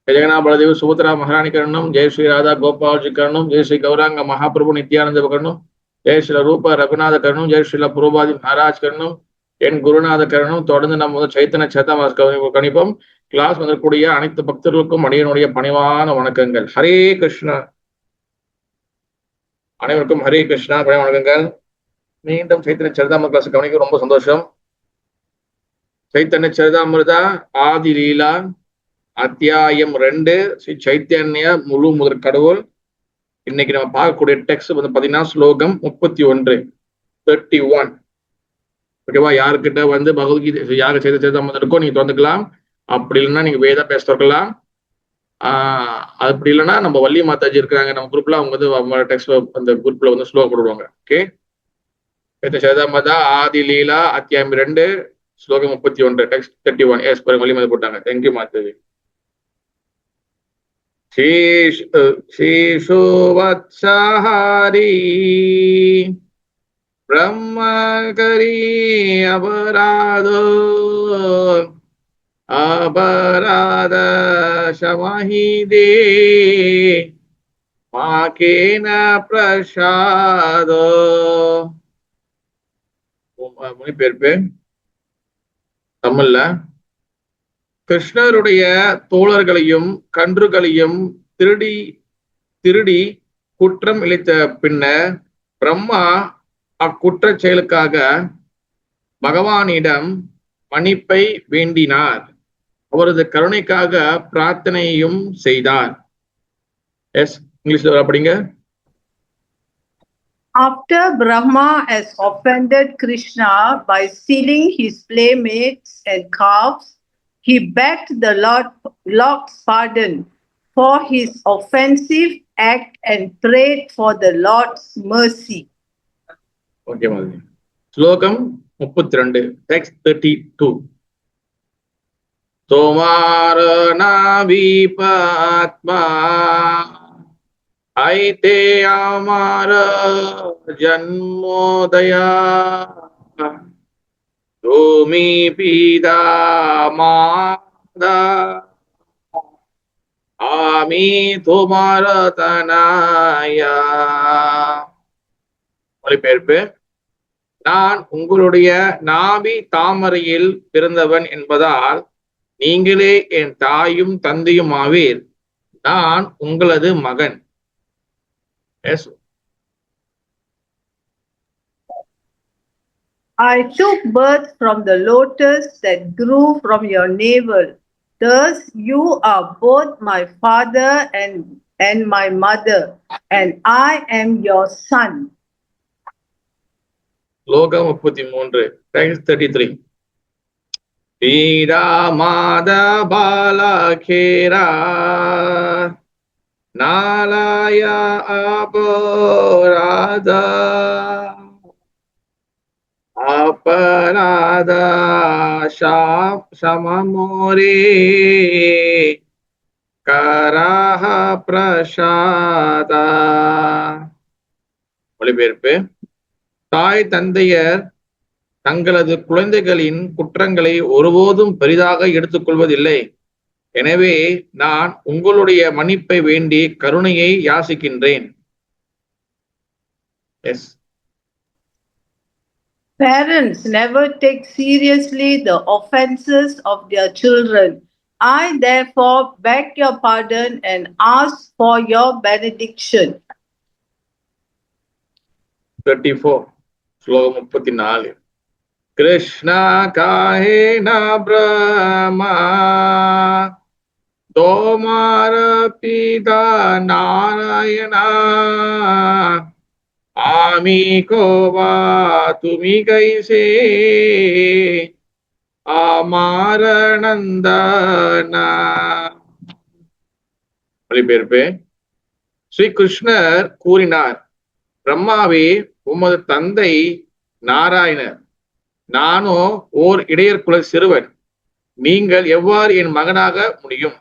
जगन्नाथ बलदेव सुभद्रा महारानी करणम, जय श्री राधा गोपाल जी करणम, जय श्री गौरांग महाप्रभु नित्यानंद करणम, जय श्री रूप रघुनाथ करणम, जय श्री पुरोபாதி महाराज करणம், என் குருநாத கரணம். தொடர்ந்து நம்ம சைத்தன்ய சேதமாஸ் கணிப்போம். கிளாஸ் வந்திருக்கூடிய அனைத்து பக்தர்களுக்கும் அடியனுடைய பணிவான வணக்கங்கள். ஹரே கிருஷ்ணா. அனைவருக்கும் ஹரே கிருஷ்ணா பணிவான வணக்கங்கள். மீண்டும் சைத்தன்ய சரிதாமிரத கிளாஸ் கவனிக்க ரொம்ப சந்தோஷம். சைத்தன்ய சரிதாமிரதா ஆதி லீலா அத்தியாயம் 2 ஸ்ரீ சைத்தன்ய முழு முதற் கடவுள். இன்னைக்கு நம்ம பார்க்கக்கூடிய டெக்ஸ்ட் வந்து பாத்தீங்கன்னா ஸ்லோகம் 31 31. ஓகேவா? யாருக்கிட்ட வந்து பகவத்கீதை யாரு செய்த சரிதாமிரதம் இருக்கோ நீங்க திறந்துக்கலாம். அப்படி இல்லைன்னா நீங்க வேதா பேச திறக்கலாம். அப்படி இல்லைன்னா நம்ம வள்ளி மாதாஜி இருக்கிறாங்க நம்ம குரூப்ல, அவங்க வந்து டெக்ஸ்ட் அந்த குரூப்ல வந்து ஸ்லோகம் போடுவாங்க. ஓகே, சரிதாமிரதா ஆதி லீலா அத்தியாயம் 2 ஸ்லோகம் 31 டெக்ஸ்ட் 31. எஸ் பாருங்க, வள்ளி மாதா போட்டாங்க. தேங்க்யூ மாதாஜி. शीशो वत्सहारी ब्रह्मकरी अपराधो अपराध शमहि दे माकेन प्रसादो. மொழிபெயர்ப்பு தமிழ்ல, கிருஷ்ணருடைய தோழர்களையும் கன்றுகளையும் திருடி குற்றம் இழைத்த பின்னர் பிரம்மா அக்குற்ற செயலுக்காக பகவானிடம் மன்னிப்பை வேண்டினார். அவரது கருணைக்காக பிரார்த்தனையும் செய்தார். எஸ், இங்கிலீஷ்ல அப்படிங்க. After Brahma has offended Krishna by stealing his playmates and calves, he begged the Lord's pardon for his offensive act and prayed for the Lord's mercy. Okay, Madhuri. Slokam 32, text 32. Tomara navipatma aite amara janmodaya Tumi pida mada ami tumara tanaya. மொழிபெயர்ப்பு, நான் உங்களுடைய நாபி தாமரையில் பிறந்தவன் என்பதால் நீங்களே என் தாயும் தந்தையும் ஆவீர். நான் உங்களது மகன். Yes, I took birth from the lotus that grew from your navel. Thus you are both my father and my mother, and I am your son. Slokam 33, text 33. Pida mada bala khera nalaya aparada अपराधा सममोरे कराह பிரசாதா. மொழிபெயர்ப்பு, தாய் தந்தையர் தங்களது குழந்தைகளின் குற்றங்களை ஒருபோதும் பெரிதாக எடுத்துக்கொள்வதில்லை. எனவே நான் உங்களுடைய மன்னிப்பை வேண்டி கருணையை யாசிக்கின்றேன். Yes, Parents never take seriously the offenses of their children. I therefore beg your pardon and ask for your benediction. 34, ஸ்லோகம் 34. Krishna kahena Brahma tomara pita Narayana आमी को बा तुमी कैसे அமாரணந்தனா. மொழிபெயர்ப்பு, ஸ்ரீ கிருஷ்ணர் கூறினார், பிரம்மாவே, உமது தந்தை நாராயணர், நானோ ஓர் இடையர்குல சிறுவன். நீங்கள் எவ்வாறு என் மகனாக முடியும்?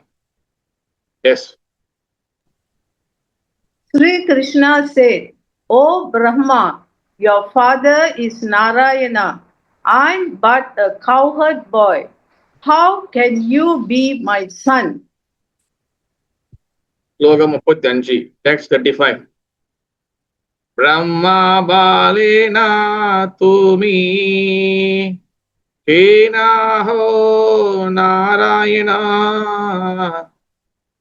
Yes, Sri Krishna said, O Brahma, your father is Narayana. I'm but a cowherd boy. How can you be my son? ஸ்லோகம் 35, டெக்ஸ்ட் 35. பிரம்மா பாலேனா தூமி ஹேனாஹோ நாராயணா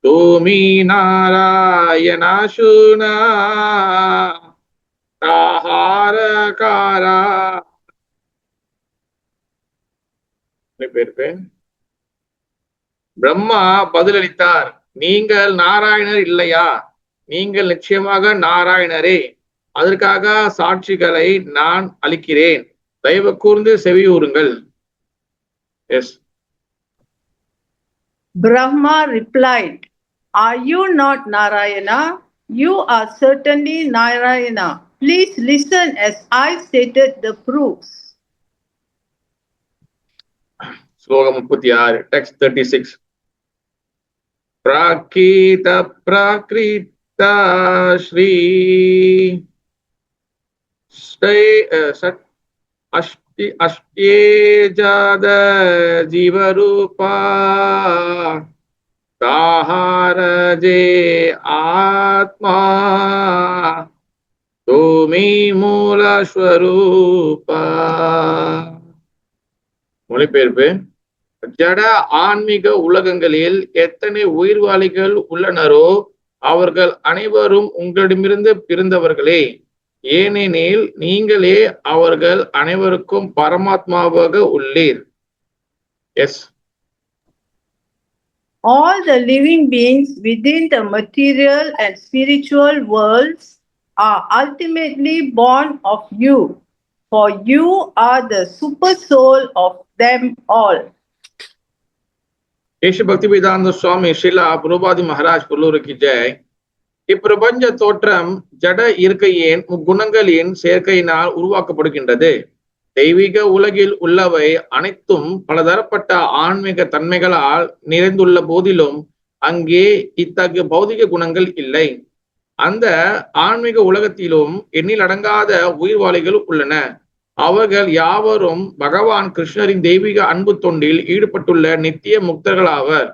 தூமி நாராயணா சுனா ஆஹாரகாரா. பிரம்மா பதிலளித்தார், நீங்கள் நாராயணர் இல்லையா? நீங்கள் நிச்சயமாக நாராயணரே. அதற்காக சாட்சிகளை நான் அளிக்கிறேன். தயவு கூர்ந்து செவியூறுங்கள். S. Brahma replied, "Are you not Narayana? You are certainly Narayana. Please listen as I stated the proofs." ஸ்லோகம் 36, டெக்ஸ்ட் 36. பிராகித பிராகிருத ஸ்ரீ அஷ்டே ஜாத ஜீவரூபா தாஹாரஜே ஆத்மா தூமி மூலஸ்வரூபா. மொழிபெயர்ப்பு. ஜட ஆன்மீக உலகங்களில் எத்தனை உயிர்வாளிகள் உள்ளனரோ அவர்கள் அனைவரும் உங்களிடமிருந்து பிறந்தவர்களே. ஏனெனில் நீங்களே அவர்கள் அனைவருக்கும் பரமாத்மாவாக உள்ளீர். S. All the living beings within the material and spiritual worlds are ultimately born of you, for you are the super soul of them all. யேசு பக்திவேதாந்த சுவாமி ஸ்ரீலா பிரபாதி மகாராஜ் புல்லூருக்கு ஜெய். இப்பிரபஞ்ச தோற்றம் ஜட இருக்கையின் முக்குணங்களின் சேர்க்கையினால் உருவாக்கப்படுகின்றது. தெய்வீக உலகில் உள்ளவை அனைத்தும் பலதரப்பட்ட ஆன்மீக தன்மைகளால் நிறைந்துள்ள போதிலும் அங்கே இத்தகைய பௌதிக குணங்கள் இல்லை. அந்த ஆன்மீக உலகத்திலும் எண்ணில் அடங்காத உயிர்வாளிகள் உள்ளன. அவர்கள் யாவரும் பகவான் கிருஷ்ணரின் தெய்வீக அன்பு தொண்டில் ஈடுபட்டுள்ள நித்திய முக்தர்களாவர்.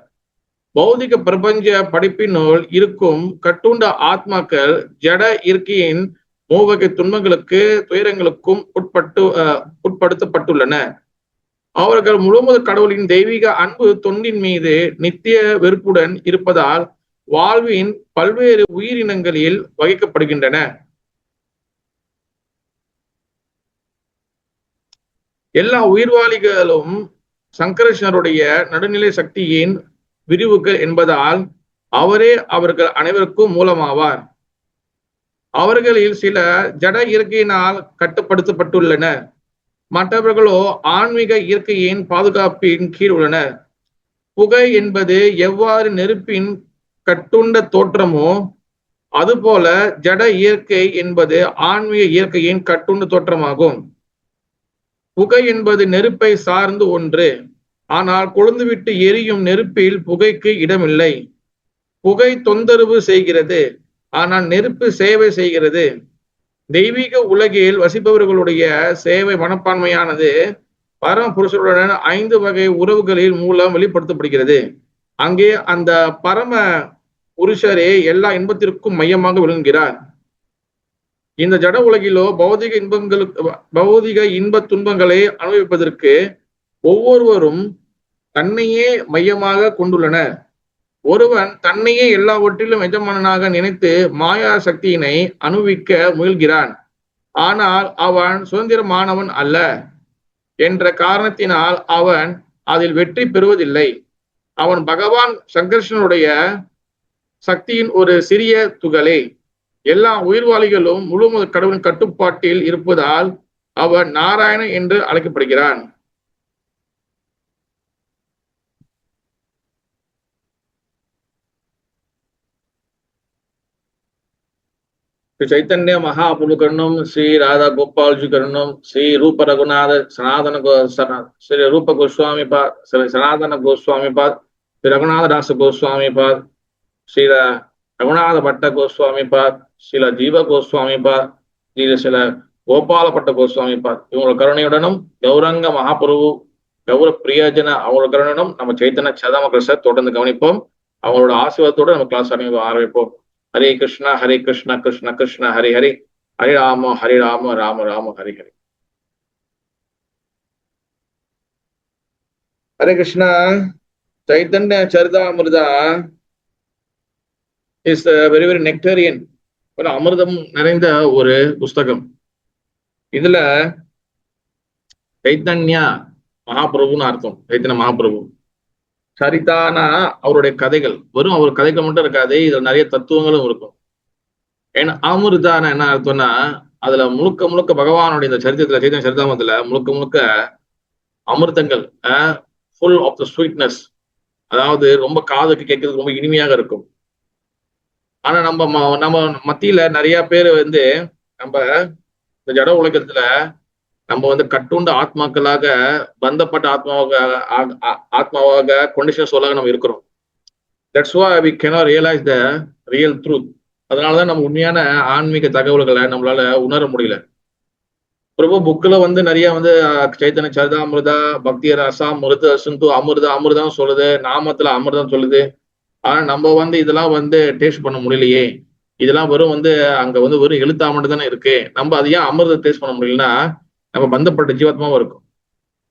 பௌதிக பிரபஞ்ச படைப்பினுள் இருக்கும் கட்டுண்ட ஆத்மாக்கள் ஜட இருக்கையின் மூவகை துன்பங்களுக்கு துயரங்களுக்கும் உட்படுத்தப்பட்டுள்ளன. அவர்கள் முழுமுதற் கடவுளின் தெய்வீக அன்பு தொண்டின் மீது நித்திய வெறுப்புடன் இருப்பதால் வாழ்வின் பல்வேறு உயிரினங்களில் வகிக்கப்படுகின்றன. எல்லா உயிர்வாளிகளும் சங்கரேஸ்வருடைய நடுநிலை சக்தியின் விரிவுகள் என்பதால் அவரே அவர்கள் அனைவருக்கும் மூலமாவார். அவர்களில் சில ஜட இயற்கையினால் கட்டுப்படுத்தப்பட்டுள்ளனர். மற்றவர்களோ ஆன்மீக இயற்கையின் பாதுகாப்பின் கீழ் உள்ளனர். புகை என்பது எவ்வாறு நெருப்பின் கட்டுண்ட தோற்றமோ அதுபோல ஜட இயற்கை என்பது ஆன்மீக இயற்கையின் கட்டுண்ட தோற்றமாகும். புகை என்பது நெருப்பை சார்ந்து ஒன்று. ஆனால் கொழுந்துவிட்டு எரியும் நெருப்பில் புகைக்கு இடமில்லை. புகை தொந்தரவு செய்கிறது, ஆனால் நெருப்பு சேவை செய்கிறது. தெய்வீக உலகில் வசிப்பவர்களுடைய சேவை மனப்பான்மையானது பரமபுருஷருடன் 5 வகை உறவுகளின் மூலம் வெளிப்படுத்தப்படுகிறது. அங்கே அந்த பரம புருஷரே எல்லா இன்பத்திற்கும் மையமாக விளங்குகிறார். இந்த ஜட உலகிலோ பௌதிக இன்ப துன்பங்களை அனுபவிப்பதற்கு ஒவ்வொருவரும் தன்னையே மையமாக கொண்டுள்ளனர். ஒருவன் தன்னையே எல்லாவற்றிலும் எஜமானனாக நினைத்து மாயா சக்தியினை அனுபவிக்க முயல்கிறான். ஆனால் அவன் சுதந்திரமானவன் அல்ல என்ற காரணத்தினால் அவன் அதில் வெற்றி பெறுவதில்லை. அவன் பகவான் சங்கர்ஷனுடைய சக்தியின் ஒரு சிறிய துகளே. எல்லா உயிர்வாளிகளும் முழுமுதற் கடவுளின் கட்டுப்பாட்டில் இருப்பதால் அவன் நாராயணன் என்று அழைக்கப்படுகிறான். ஸ்ரீ சைத்தன்ய மகாபிரபு கருணம், ஸ்ரீ ராதா கோபால்ஜி கருணம், ஸ்ரீ ரூப ரகுநாத ஸ்ரீ ரூப கோஸ்வாமி பாத், ஸ்ரீ சனாதன கோஸ்வாமி பாத், ஸ்ரீ ரகுநாத தாச கோஸ்வாமி பாத், ஸ்ரீ ரகுநாத பட்ட கோஸ்வாமி பாத், ஸ்ரீல ஜீவ கோஸ்வாமி பாத், ஸ்ரீல கோபாலப்பட்ட கோஸ்வாமி பாத், இவங்களோட கருணையுடனும் கௌரங்க மகாபிரபு கௌர பிரியஜன அவங்களோட கருணையுடனும் நம்ம சைத்தன்ய சதாம கிருஷ்ணர் தொடர்ந்து கவனிப்போம். அவங்களோட ஆசீர்வாதத்தோட நம்ம கிளாஸ் ஆரம்பிப்போம். Hare Krishna Krishna Krishna Hare Hare, Hare Rama Rama Rama Hare Hare. Hare Krishna. Chaitanya Charitamrita is very very nectarean, ஒரு அமிர்தம் நிறைந்த ஒரு புஸ்தகம். இதுல சைத்தன்யா மகாபிரபுன்னு அர்த்தம். சைத்தன்ய மகாபிரபு. சரிதானா அவருடைய கதைகள், வெறும் அவர் கதைகள் மட்டும் இருக்காது, இதுல நிறைய தத்துவங்களும் இருக்கும். ஏன்னா அமிர்தான என்ன அர்த்தம்னா, அதுல முழுக்க முழுக்க பகவானுடைய இந்த சரித்திரத்துல, சைத்தன்ய சரிதாமத்துல முழுக்க முழுக்க அமிர்தங்கள், ஃபுல் ஆஃப் த ஸ்வீட்னஸ். அதாவது ரொம்ப காதுக்கு கேட்கறதுக்கு ரொம்ப இனிமையாக இருக்கும். ஆனா நம்ம மத்தியில நிறைய பேர் வந்து நம்ம இந்த ஜட உலகத்துல நம்ம வந்து கட்டுண்ட ஆத்மாக்களாக, பந்தப்பட்ட ஆத்மாவாக கொண்டிஷன் சொல்லாக நம்ம இருக்கிறோம். That's why we cannot realize the real truth. அதனாலதான் நம்ம உண்மையான ஆன்மீக தகவல்களை நம்மளால உணர முடியல. பிரபு புக்ல வந்து நிறைய வந்து சைத்தன்ய சரிதாமிருதா, பக்தி ரசா மிருத சிந்து அமிர்தம் சொல்லுது, நாமத்துல அமிர்தம் சொல்லுது. ஆனா நம்ம வந்து இதெல்லாம் வந்து டேஸ்ட் பண்ண முடியலையே, இதெல்லாம் வெறும் வந்து அங்க வந்து வெறும் எழுத்தா மட்டும் தானே இருக்கு, நம்ம அது ஏன் அமிர்தம் டேஸ்ட் பண்ண முடியலன்னா நம்ம பந்தப்பட்ட ஜீவாத்மாவும் இருக்கும்.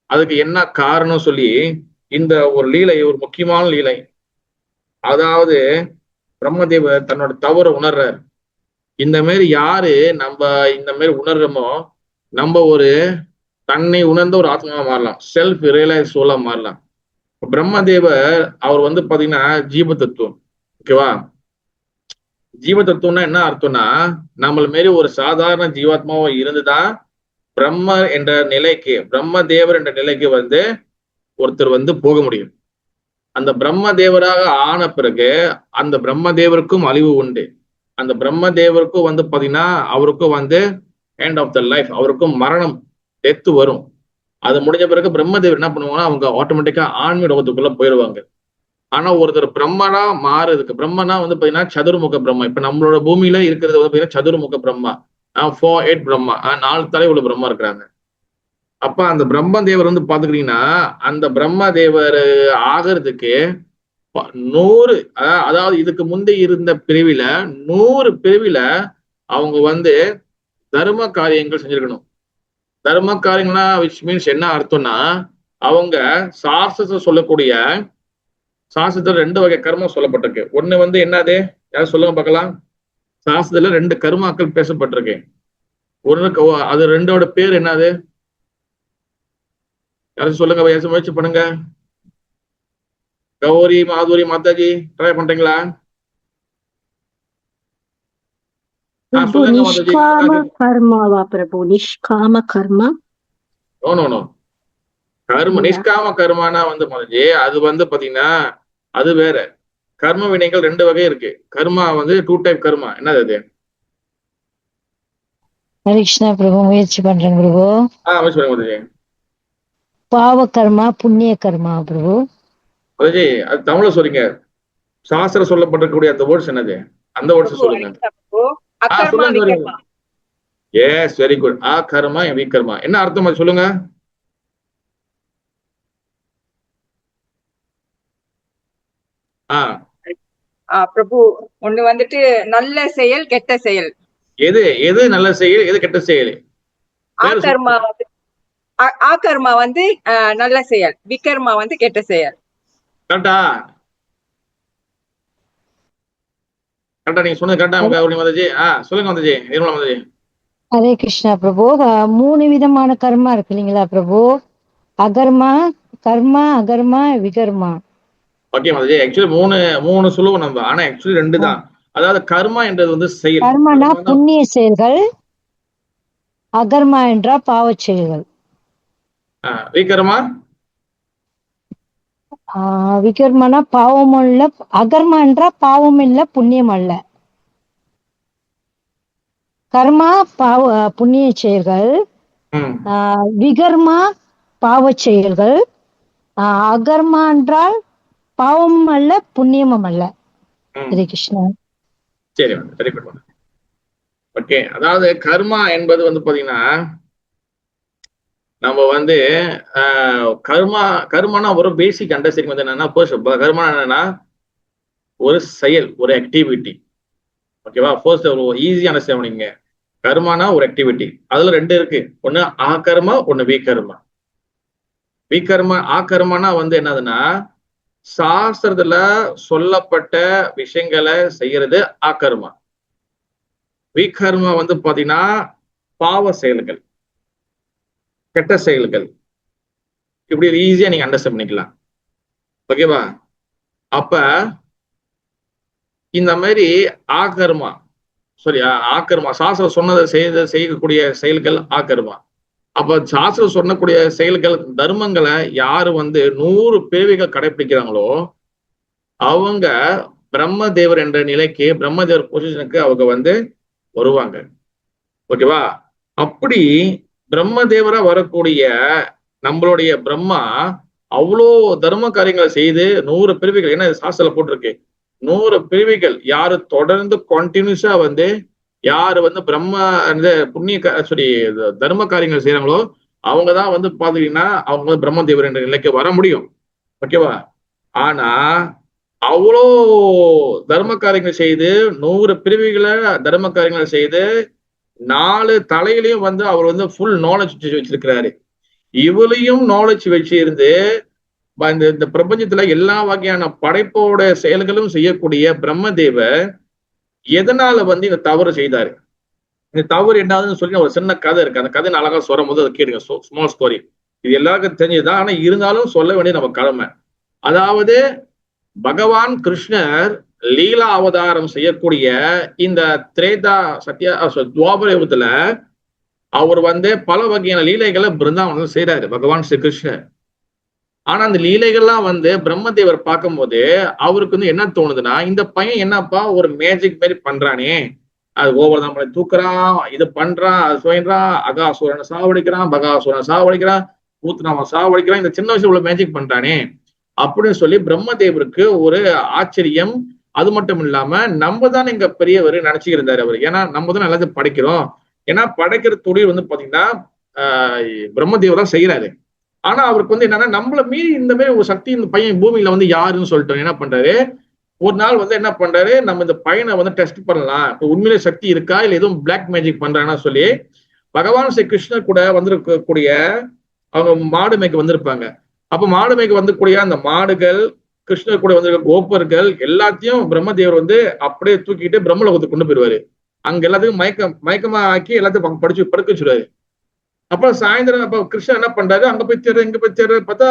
அதுக்கு என்ன காரணம் சொல்லி இந்த ஒரு லீலை, ஒரு முக்கியமான லீலை. அதாவது பிரம்மதேவர் தன்னோட தவறை உணர்றார். இந்த மாதிரி யாரு நம்ம இந்த மாதிரி உணர்றோமோ, நம்ம ஒரு தன்னை உணர்ந்த ஒரு ஆத்மாவா மாறலாம், செல்ஃப் ரியலைஸ் சோலா மாறலாம். பிரம்மதேவர் அவர் வந்து பாத்தீங்கன்னா ஜீவ தத்துவம். ஓகேவா? ஜீவ தத்துவம்னா என்ன அர்த்தம்னா, நம்மள மாரி ஒரு சாதாரண ஜீவாத்மாவா இருந்துதான் பிரம்ம என்ற நிலைக்கு, பிரம்ம தேவர் என்ற நிலைக்கு வந்து ஒருத்தர் வந்து போக முடியும். அந்த பிரம்ம தேவராக ஆன பிறகு அந்த பிரம்ம தேவருக்கும் அழிவு உண்டு. அந்த பிரம்ம தேவருக்கும் வந்து பாத்தீங்கன்னா அவருக்கும் வந்து எண்ட் ஆஃப் த லைஃப், அவருக்கும் மரணம், டெத்து வரும். அது முடிஞ்ச பிறகு பிரம்மதேவர் என்ன பண்ணுவாங்கன்னா அவங்க ஆட்டோமேட்டிக்கா ஆன்மீக லோகத்துக்குள்ள போயிடுவாங்க. ஆனா ஒருத்தர் பிரம்மனா மாறுறதுக்கு, பிரம்மனா வந்து பாத்தீங்கன்னா சதுர்முக பிரம்மா. இப்ப நம்மளோட பூமியில இருக்கிறது வந்து பாத்தீங்கன்னா சதுர்முக பிரம்மா, 4 பிரம்மா, 4 தலை உள்ள பிரம்மா இருக்கிறாங்க. அப்ப அந்த பிரம்ம தேவர் வந்து பாத்துக்கிட்டீங்கன்னா, அந்த பிரம்ம தேவர் ஆகிறதுக்கு 100, அதாவது இதுக்கு முந்தைய இருந்த பிரிவில 100 பிரிவில அவங்க வந்து தர்ம காரியங்கள் செஞ்சிருக்கணும். தர்ம காரியங்களா விச் மீன்ஸ் என்ன அர்த்தம்னா, அவங்க சாஸ்திரத்தை சொல்லக்கூடிய, சாஸ்திரத்துல 2 வகை கர்மம் சொல்லப்பட்டிருக்கு. ஒண்ணு வந்து என்னது, யாரும் சொல்லுங்க பார்க்கலாம். சாஸ்திரத்துல 2 கர்மாக்கள் பேசப்பட்டிருக்கு. ஒண்ணு அது 2ஓட பேர் என்னது, யாரும் சொல்லுங்க, யாரும் முயற்சி பண்ணுங்க. கௌரி மாதுரி மாதாஜி ட்ரை பண்றீங்களா? प्रभु சொல்லுங்க மாதாஜி. निष्काम कर्म वा प्रभु निष्काम कर्म? நோ கர்ம நிஷ்காம கர்மானா வந்து மாதாஜி, அது வந்து பாத்தீங்கன்னா அது வேற. கர்ம வினைகள் 2 வகை இருக்கு. கர்மா வந்து 2 டைப் கர்மா. என்னது அது? கிருஷ்ணா பிரபு முயற்சி பண்றேன் பிரபு. முயற்சி பண்ணுங்க மாதாஜி. பாவ கர்மா புண்ணிய கர்மா பிரபு. மாதாஜி அது தமிழ்ல சொல்றீங்க. சாஸ்திரம் சொல்லப்பட்டிருக்கக்கூடிய அந்த வேர்ட்ஸ் என்னது, அந்த வேர்ட்ஸ் சொல்லுங்க. சொல்லுங்க. Yes, very good. Karma vikarma என்ன அர்த்தம் அது சொல்லுங்க. பிரபு ஒண்ணு வந்துட்டு நல்ல செயல் கெட்ட செயல். எது எது நல்ல செயல், எது கெட்ட செயல்? ஆகர்மா வந்து நல்ல செயல், விகர்மா வந்து கெட்ட செயல். கரெக்டா? கரெக்டா நீங்க சொன்னது கரெக்டா மாதாஜி? சொல்லுங்க மாதாஜி, நிர்மலா மாதாஜி. ஹரே கிருஷ்ணா பிரபு. 3 விதமான கர்மா இருக்கு இல்லைங்களா பிரபு? அகர்மா, கர்மா, அகர்மா, விகர்மா. ஓகே மாதாஜி, ஆக்சுவலி 3 சொல்லுவோம் நம்ம, ஆனா ஆக்சுவலி 2 தான். அதாவது கர்மா என்றது வந்து செயல். கர்மனா புண்ணிய செயல்கள், அகர்மா என்றா பாவ செயல்கள். விகர்மா விகர்மனா பாவம் அல்ல, அகர்மா என்றா பாவம் இல்ல புண்ணியம் அல்ல. கர்மா புண்ணிய செயல்கள், விகர்மா பாவ செயல்கள், அகர்மா என்றால் பாவமும் அல்ல புண்ணியமும் அல்ல. ஹரே கிருஷ்ணா. சரி, வெரி குட். ஓகே, அதாவது கர்மா என்பது வந்து பாத்தீங்கன்னா நம்ம வந்து கர்மானா ஒரு பேசிக் அண்டர்ஸ்டாண்டிங் வந்து என்னன்னா, கர்மா என்னன்னா ஒரு செயல், ஒரு ஆக்டிவிட்டி. ஓகேவா? ஃபர்ஸ்ட் ஈஸியா அண்டர்ஸ்டாண்ட் பண்ணிங்க. கர்மானா ஒரு ஆக்டிவிட்டி. அதுல 2 இருக்கு. ஒண்ணு ஆகர்மா, ஒண்ணு விகர்மா. விகர்மா ஆகர்மானா வந்து என்னதுன்னா, சாஸ்திரத்துல சொல்லப்பட்ட விஷயங்களை செய்யறது ஆகர்மா. விகர்மா வந்து பாத்தீங்கன்னா பாவ செயல்கள், கெட்ட செயல்கள். இப்படி ஈஸியா நீங்க அண்டர்ஸ்டாண்ட் பண்ணிக்கலாம். ஓகேவா? அப்ப இந்த மாதிரி ஆகர்மா ஆக்கர்மா சாஸ்திரம் சொன்னதை செய்யக்கூடிய செயல்கள் ஆக்கர்மா. அப்ப சாஸ்திரம் சொன்னக்கூடிய செயல்கள் தர்மங்களை யாரு வந்து 100 பிறவிகள் கடைபிடிக்கிறாங்களோ அவங்க பிரம்மதேவர் என்ற நிலைக்கு, பிரம்மதேவர் பொசிஷனுக்கு அவங்க வந்து வருவாங்க. ஓகேவா? அப்படி பிரம்மதேவரா வரக்கூடிய நம்மளுடைய பிரம்மா அவ்வளோ தர்ம காரியங்களை செய்து 100 பிறவிகள், ஏன்னா சாஸ்திரத்துல போட்டிருக்கு 100 பிறவிகள் யாரு தொடர்ந்து கண்டினியூஸா வந்து யாரு வந்து பிரம்ம அந்த புண்ணிய சாரி தர்ம காரியங்கள் செய்யறாங்களோ அவங்கதான் வந்து பாத்தீங்கன்னா அவங்க வந்து பிரம்மதேவர் என்ற நிலைக்கு வர முடியும். ஓகேவா? ஆனா அவ்வளோ தர்ம காரியங்கள் செய்து 100 பிரிவுகளை தர்ம காரியங்களை செய்து 4 தலையிலையும் வந்து அவர் வந்து ஃபுல் நாலேஜ் வச்சிருக்கிறாரு. இவளையும் நாலேஜ் வச்சு இருந்து இந்த பிரபஞ்சத்துல எல்லா வகையான படைப்போட செயல்களும் செய்யக்கூடிய பிரம்மதேவர் எதனால வந்து இந்த தவறு செய்தாரு? இந்த தவறு என்னதுன்னு சொல்லி ஒரு சின்ன கதை இருக்கு. அந்த கதை அழகா சொல்லும் போது அதை கேளுங்க. Small story. இது எல்லாருக்கும் தெரிஞ்சதுதான், ஆனா இருந்தாலும் சொல்ல வேண்டிய நம்ம கடமை. அதாவது பகவான் கிருஷ்ணர் லீலா அவதாரம் செய்யக்கூடிய இந்த திரேதா துவாபர யுகத்துல அவர் வந்து பல வகையான லீலைகளை பிருந்தாவனம் செய்யறாரு பகவான் ஸ்ரீ கிருஷ்ணர். ஆனா அந்த லீலைகள்லாம் வந்து பிரம்மதேவர் பார்க்கும்போது அவருக்கு வந்து என்ன தோணுதுன்னா, இந்த பையன் என்னப்பா ஒரு மேஜிக் மாதிரி பண்றானே, அது ஓவர் நம்மளை தூக்குறான், இது பண்றான், அது சுயன்றான், அகாசுரனை சாவடிக்கிறான், பகாசுரனை சாவடிக்கிறான், பூத்னாவை சாவடிக்கிறான், இந்த சின்ன வயசுல உள்ள மேஜிக் பண்றானே அப்படின்னு சொல்லி பிரம்மதேவருக்கு ஒரு ஆச்சரியம். அது மட்டும் இல்லாம நம்ம தான் இங்க பெரியவர் நினைச்சுட்டு இருந்தாரு அவர். ஏன்னா நம்ம தான் எல்லாத்தையும் படைக்கிறோம். ஏன்னா படைக்கிற தொழில் வந்து பாத்தீங்கன்னா பிரம்மதேவர் தான் செய்யறாரு. ஆனா அவருக்கு வந்து என்னன்னா நம்மள மீறி இந்த மாதிரி ஒரு சக்தி இந்த பையன் பூமியில வந்து யாருன்னு சொல்லிட்டு என்ன பண்றாரு, ஒரு நாள் வந்து என்ன பண்றாரு, நம்ம இந்த பையனை வந்து டெஸ்ட் பண்ணலாம், இப்போ உண்மையிலே சக்தி இருக்கா இல்ல எதுவும் பிளாக் மேஜிக் பண்றாங்கன்னா சொல்லி பகவான் ஸ்ரீ கிருஷ்ணர் கூட வந்திருக்கக்கூடிய அவங்க மாடு மேய்க்க வந்திருப்பாங்க. அப்ப மாடு மேய்க்க வந்தக்கூடிய அந்த மாடுகள், கிருஷ்ணர் கூட வந்திருக்க கோப்பர்கள் எல்லாத்தையும் பிரம்மதேவர் வந்து அப்படியே தூக்கிட்டு பிரம்மலோகத்துக்கு கொண்டு போயிருவாரு. அங்க எல்லாத்துக்கும் மயக்கமா ஆக்கி எல்லாத்தையும் படுக்க வச்சிருவாரு. அப்ப சாயந்தரம் அப்ப கிருஷ்ணர் என்ன பண்றாரு, அங்க போய் தேடுற இங்க போய் தேடுற பார்த்தா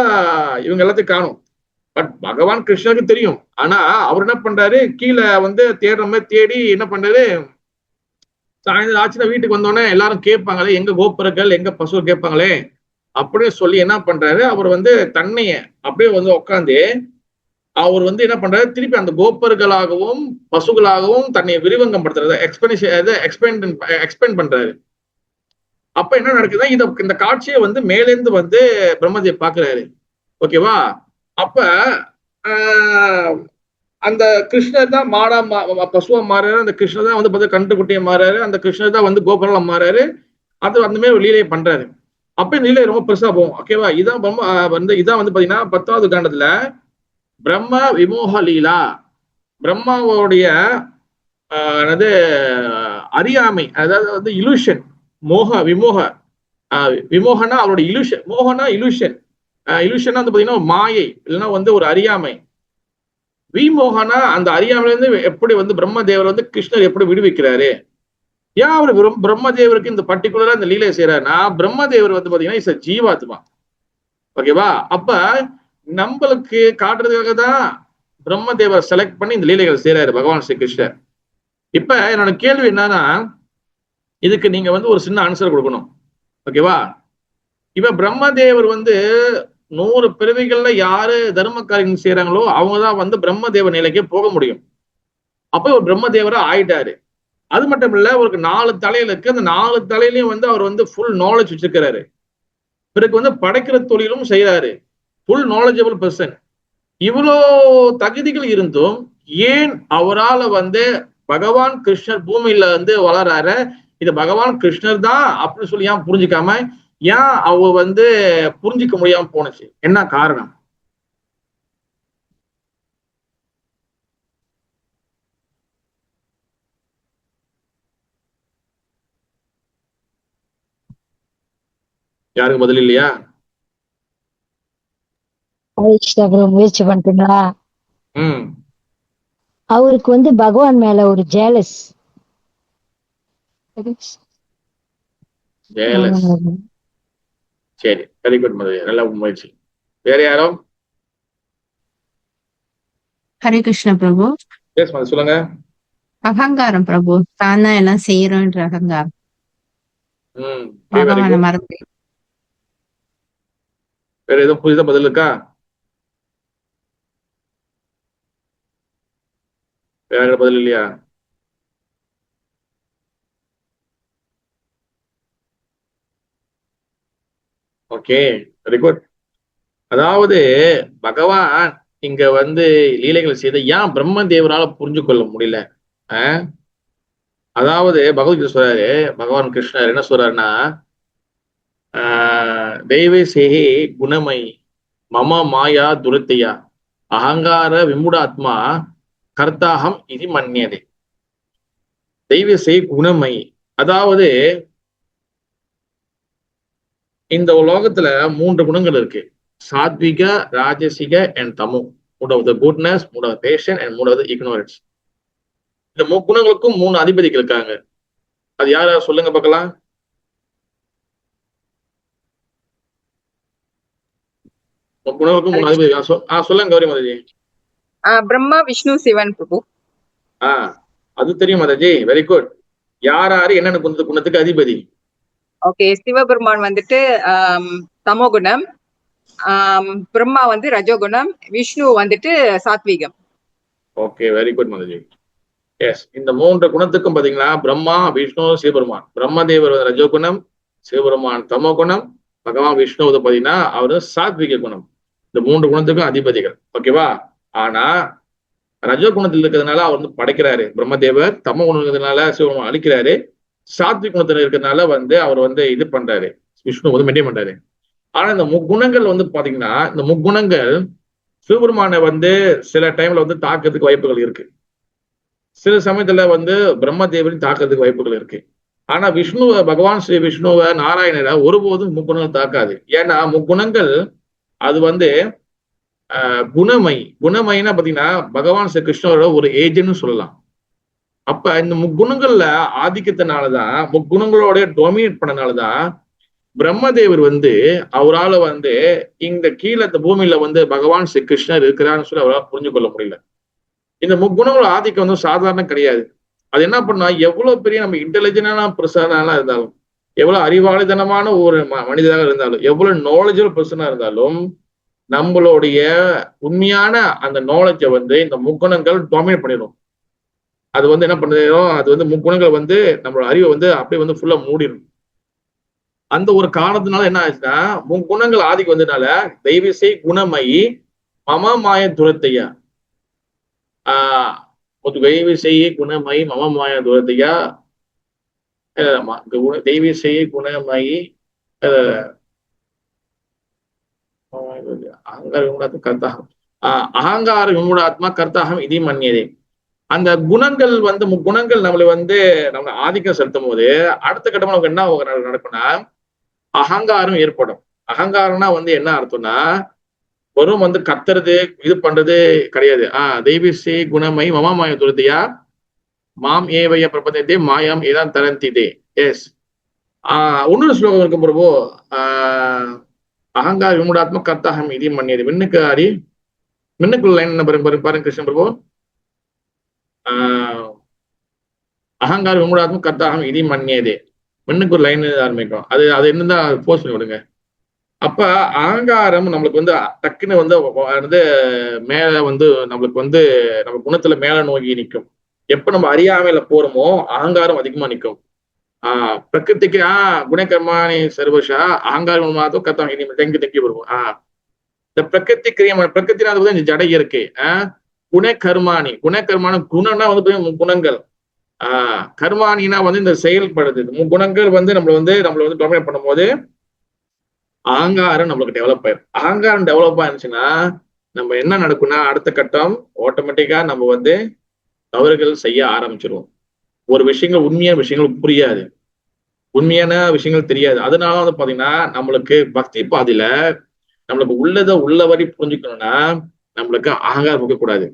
இவங்க எல்லாத்தையும் காணும். பட் பகவான் கிருஷ்ணருக்கு தெரியும். ஆனா அவர் என்ன பண்றாரு, கீழே வந்து தேடுற மாதிரி தேடி என்ன பண்றாரு, சாயந்தரம் ஆச்சுன்னா வீட்டுக்கு வந்தோடனே எல்லாரும் கேட்பாங்களே எங்க கோபுரங்கள் எங்க பசு கேட்பாங்களே அப்படின்னு சொல்லி என்ன பண்றாரு, அவர் வந்து தன்னைய அப்படியே வந்து உட்காந்து அவர் வந்து என்ன பண்றாரு, திருப்பி அந்த கோப்பர்களாகவும் பசுகளாகவும் தன்னை விரிவங்கம் படுத்துறது, எக்ஸ்பேண்ட் பண்றாரு. அப்ப என்ன நடக்குதுன்னா இந்த காட்சியை வந்து மேலேந்து வந்து பிரம்மதேவ் பாக்குறாரு. ஓகேவா? அப்ப அந்த கிருஷ்ணர் தான் மாடா பசுவா மாறாரு, அந்த கிருஷ்ணர் தான் வந்து கண்டுக்குட்டியை மாறாரு, அந்த கிருஷ்ணர் தான் வந்து கோபுரம் மாறாரு. அது அந்த மாதிரி ஒரு லீலையை பண்றாரு. அப்ப லீலை ரொம்ப பெருசா போகும். ஓகேவா? இதான் இதான் வந்து பாத்தீங்கன்னா 10வது காண்டத்துல பிரம்ம விமோக லீலா, பிரம்மாவோடைய அறியாமை, அதாவது வந்து இலூஷன், விமோகனா அவருடைய இலூஷன், மோகனா இலூஷன், இலூஷனா வந்து பாத்தீங்கன்னா மாயை இல்லைன்னா வந்து ஒரு அறியாமை. விமோகனா அந்த அறியாமையில இருந்து எப்படி வந்து பிரம்மதேவர் வந்து கிருஷ்ணர் எப்படி விடுவிக்கிறாரு. ஏன் அவர் பிரம்மதேவருக்கு இந்த பர்டிகுலரா இந்த லீலை செய்யறாருன்னா, பிரம்மதேவர் வந்து பாத்தீங்கன்னா இஸ் ஜீவாத்மா. ஓகேவா? அப்ப நம்மளுக்கு காட்டுறதுக்காக தான் பிரம்மதேவர் செலக்ட் பண்ணி இந்த லீலைகள் செய்யறாரு பகவான் ஸ்ரீ கிருஷ்ணர். இப்ப என்னோட கேள்வி என்னன்னா, இதுக்கு நீங்க வந்து ஒரு சின்ன ஆன்சர் கொடுக்கணும். ஓகேவா? இப்ப பிரம்மதேவர் வந்து 100 பிறவிகள்ல யாரு தர்ம காரியம் செய்யறாங்களோ அவங்கதான் வந்து பிரம்மதேவர் நிலைக்கே போக முடியும். அப்ப ஒரு பிரம்மதேவரா ஆயிட்டாரு. அது மட்டும் இல்ல, அவருக்கு 4 தலையில இருக்கு. அந்த 4 தலையிலையும் வந்து அவர் வந்து ஃபுல் நாலேஜ் வச்சிருக்கிறாரு. பிறகு வந்து படைக்கிற தொழிலும் செய்யறாரு. Full knowledgeable person. இவ்வளோ தகுதிகள் இருந்தும் ஏன் அவரால் வந்து பகவான் கிருஷ்ணர் பூமியில வந்து வளராரு, இது பகவான் கிருஷ்ணர் தான் அப்படின்னு சொல்லி ஏன் புரிஞ்சுக்காம, ஏன் அவர் வந்து புரிஞ்சுக்க முடியாம போனுச்சு? என்ன காரணம்? யாருக்கு பதில் இல்லையா? ஹரே கிருஷ்ணா பிரபு, முயற்சி பண்ணிட்டீங்களா? ம் அவருக்கு வந்து பகவான் மேல ஒரு ஜேலஸ். ஜெயலஸ். சரி, வெரி குட் மதுரை, நல்ல முயற்சி. வேற யாரும்? ஹரே கிருஷ்ண பிரபு. எஸ் மதுரை, சொல்லுங்க. அகங்காரம் பிரபு, தான் தான் எல்லாம் செய்யறோன்ற அகங்காரம். வெரி பகவான குட். மறந்து. வேற எதுவும் புரியுதா பதில் இருக்கா? வேற யாரும் பதில் இல்லையா? Okay, very good. அதாவது பகவான் இங்க வந்து லீலைகள் செய்த ஏன் பிரம்ம தேவரால புரிஞ்சு கொள்ள முடியல? அஹ்? அதாவது பகவத்கீதை சொல்றாரு, பகவான் கிருஷ்ணர் என்ன சொல்றாருன்னா, தெய்வே சேஹே குணமை மம மாயா துரத்தையா அகங்கார விமுடாத்மா கர்த்தாகம் இது மன்னியதே. தெய்வ செய் குணமை, அதாவது இந்த உலோகத்துல 3 குணங்கள் இருக்கு. சாத்விக, ராஜசிக அண்ட் தமோ. மூணாவது குட்னஸ், மூணாவது பேஷன் அண்ட் மூணாவது இக்னோரன்ஸ். இந்த குணங்களுக்கும் 3 அதிபதிகள் இருக்காங்க. அது யார் யார் சொல்லுங்க பார்க்கலாம். குணங்களுக்கும் 3 அதிபதிகள் சொல்லுங்க கௌரி மாதாஜி. பிரம்மா, விஷ்ணு, சிவன் பிரபு. அது தெரியும் மாதாஜி, வெரி குட். யார் யாரு என்னென்ன குணத்துக்கு அதிபதி? ஓகே, சிவபெருமான் வந்துட்டு தமோகுணம், பிரம்மா வந்து ரஜோகுணம், விஷ்ணு வந்துட்டு சாத்வீகம். Okay, very good Mataji. Yes, இந்த 3 குணத்துக்கும் பாத்தீங்கன்னா பிரம்மா, விஷ்ணு, சிவபெருமான். பிரம்மதேவர் ரஜோகுணம், சிவபெருமான் தமோ குணம், பகவான் விஷ்ணு பாத்தீங்கன்னா அவரு சாத்விக குணம். இந்த 3 குணத்துக்கும் அதிபதிகள். ஓகேவா? ஆனா ரஜோ குணத்தில் இருக்கிறதுனால அவர் வந்து படைக்கிறாரு பிரம்மதேவர், தமோ குணம் இருக்கிறதுனால சிவபெருமான் அழிக்கிறாரு, சாத்விக குணத்துல இருக்கிறதுனால வந்து அவர் வந்து இது பண்றாரு, விஷ்ணு வந்து மெயின்டைன் பண்றாரு. ஆனா இந்த முக்குணங்கள் வந்து பாத்தீங்கன்னா, இந்த முக்குணங்கள் சிவபெருமானை வந்து சில டைம்ல வந்து தாக்கிறதுக்கு வாய்ப்புகள் இருக்கு. சில சமயத்துல வந்து பிரம்மதேவரின் தாக்கிறதுக்கு வாய்ப்புகள் இருக்கு. ஆனா விஷ்ணுவ, பகவான் ஸ்ரீ விஷ்ணுவ, நாராயணரை ஒருபோதும் முக்குணங்கள் தாக்காது. ஏன்னா முக்குணங்கள் அது வந்து குணமை. குணமைன்னா பாத்தீங்கன்னா பகவான் ஸ்ரீ கிருஷ்ணரோட ஒரு ஏஜென்ட்னு சொல்லலாம். அப்ப இந்த முக்குணங்கள்ல ஆதிக்கத்தினாலதான், முக்குணங்களோட டொமினேட் பண்ணனாலதான் பிரம்மதேவர் வந்து அவரால் வந்து இந்த கீழே இந்த பூமியில வந்து பகவான் ஸ்ரீ கிருஷ்ணர் இருக்கிறான்னு சொல்லி அவரால் புரிஞ்சு கொள்ள முடியல. இந்த முக்குணங்களோட ஆதிக்கம் வந்து சாதாரணம் கிடையாது. அது என்ன பண்ணா, எவ்வளவு பெரிய நம்ம இன்டெலிஜென்டான பர்சனாக இருந்தாலும், எவ்வளவு அறிவாளித்தனமான ஒரு மனிதராக இருந்தாலும், எவ்வளவு நாலேஜபிள் பர்சனா இருந்தாலும், நம்மளுடைய உண்மையான அந்த நாலேஜை வந்து இந்த முக்குணங்கள் டாமினேட் பண்ணிடும். அது வந்து என்ன பண்ணிடும், அது வந்து முக்குணங்கள் வந்து நம்மளோட அறிவை வந்து அப்படியே வந்து ஃபுல்லா மூடிடும். அந்த ஒரு காரணத்தினால என்ன ஆச்சுன்னா, முக்குணங்கள் ஆதிக்கம் வந்ததுனால தெய்வசை குணமயி மம மாய துரத்தையா தெய்வசையே குணமயி மம மாய துரத்தையா தெய்வசையே குணமயி அகங்கார விமூடாத்மா கர்த்தாகம் அகங்கார விமூடாத்மா கர்த்தாகம் இதி மன்னியதே. அந்த குணங்கள் வந்து முக்குணங்கள் நம்மளை வந்து நம்ம ஆதிக்கம் செலுத்தும் போது அடுத்த கட்டமா நமக்கு என்ன நடக்கும்னா, அகங்காரம் ஏற்படும். அகங்காரம்னா வந்து என்ன அர்த்தம்னா, வெறும் வந்து கத்துறது இது பண்றது கிடையாது. தெய்வசே குணமை மமா மாய துரத்தையா மாம் ஏவைய பிரபந்தே மாயாம் ஏதான் தரந்திதே. எஸ், இன்னொரு ஸ்லோகம் இருக்கும் பிரபு, அகங்கார விமூடாத்மா கர்த்தாகம் இதி மன்னியது. மின்னுக்குள்ள லைன் என்ன பாருங்க கிருஷ்ணன் பிரபு. அகங்கார விமூடாத்மா கர்த்தாகம் இதி மன்னியதே. மின்னுக்கு ஒரு லைன் ஆரம்பிக்கும். அது என்னதான் போஸ்ட் பண்ணி விடுங்க. அப்ப அகங்காரம் நம்மளுக்கு வந்து டக்குன்னு வந்து மேல வந்து நம்மளுக்கு வந்து நம்ம குணத்துல மேல நோக்கி நிற்கும். எப்ப நம்ம அறியாமையில போறோமோ அகங்காரம் அதிகமா நிற்கும். பிரகிருதிக்கு குணகர்மானி சர்வஷா அகங்காரம் மாதம் கர்த்தாங்க தெங்கி வருவோம். இந்த பிரகிருதி பிரகிருத்தினா அது வந்து ஜடை இருக்கு. குணகர்மானி குணம்னா வந்து குணங்கள். கர்மானினா வந்து இந்த செயல்படுது. குணங்கள் வந்து நம்மளை வந்து டாமினேட் பண்ணும் போது அகங்காரம் நம்மளுக்கு டெவலப் ஆயிரும். அகங்காரம் டெவலப் ஆயிருந்துச்சுன்னா நம்ம என்ன நடக்கும்னா, அடுத்த கட்டம் ஆட்டோமேட்டிக்கா நம்ம வந்து தவறுகள் செய்ய ஆரம்பிச்சிருவோம். ஒரு விஷயங்கள் உண்மையான விஷயங்கள் புரியாது. உண்மையான விஷயங்கள் தெரியாது. அதனால வந்து பாத்தீங்கன்னா நம்மளுக்கு பக்தி பாதையில நம்மளுக்கு உள்ளதை உள்ளபடி புரிஞ்சுக்கணும்னா நம்மளுக்கு அகங்காரம் இருக்கக்கூடாது.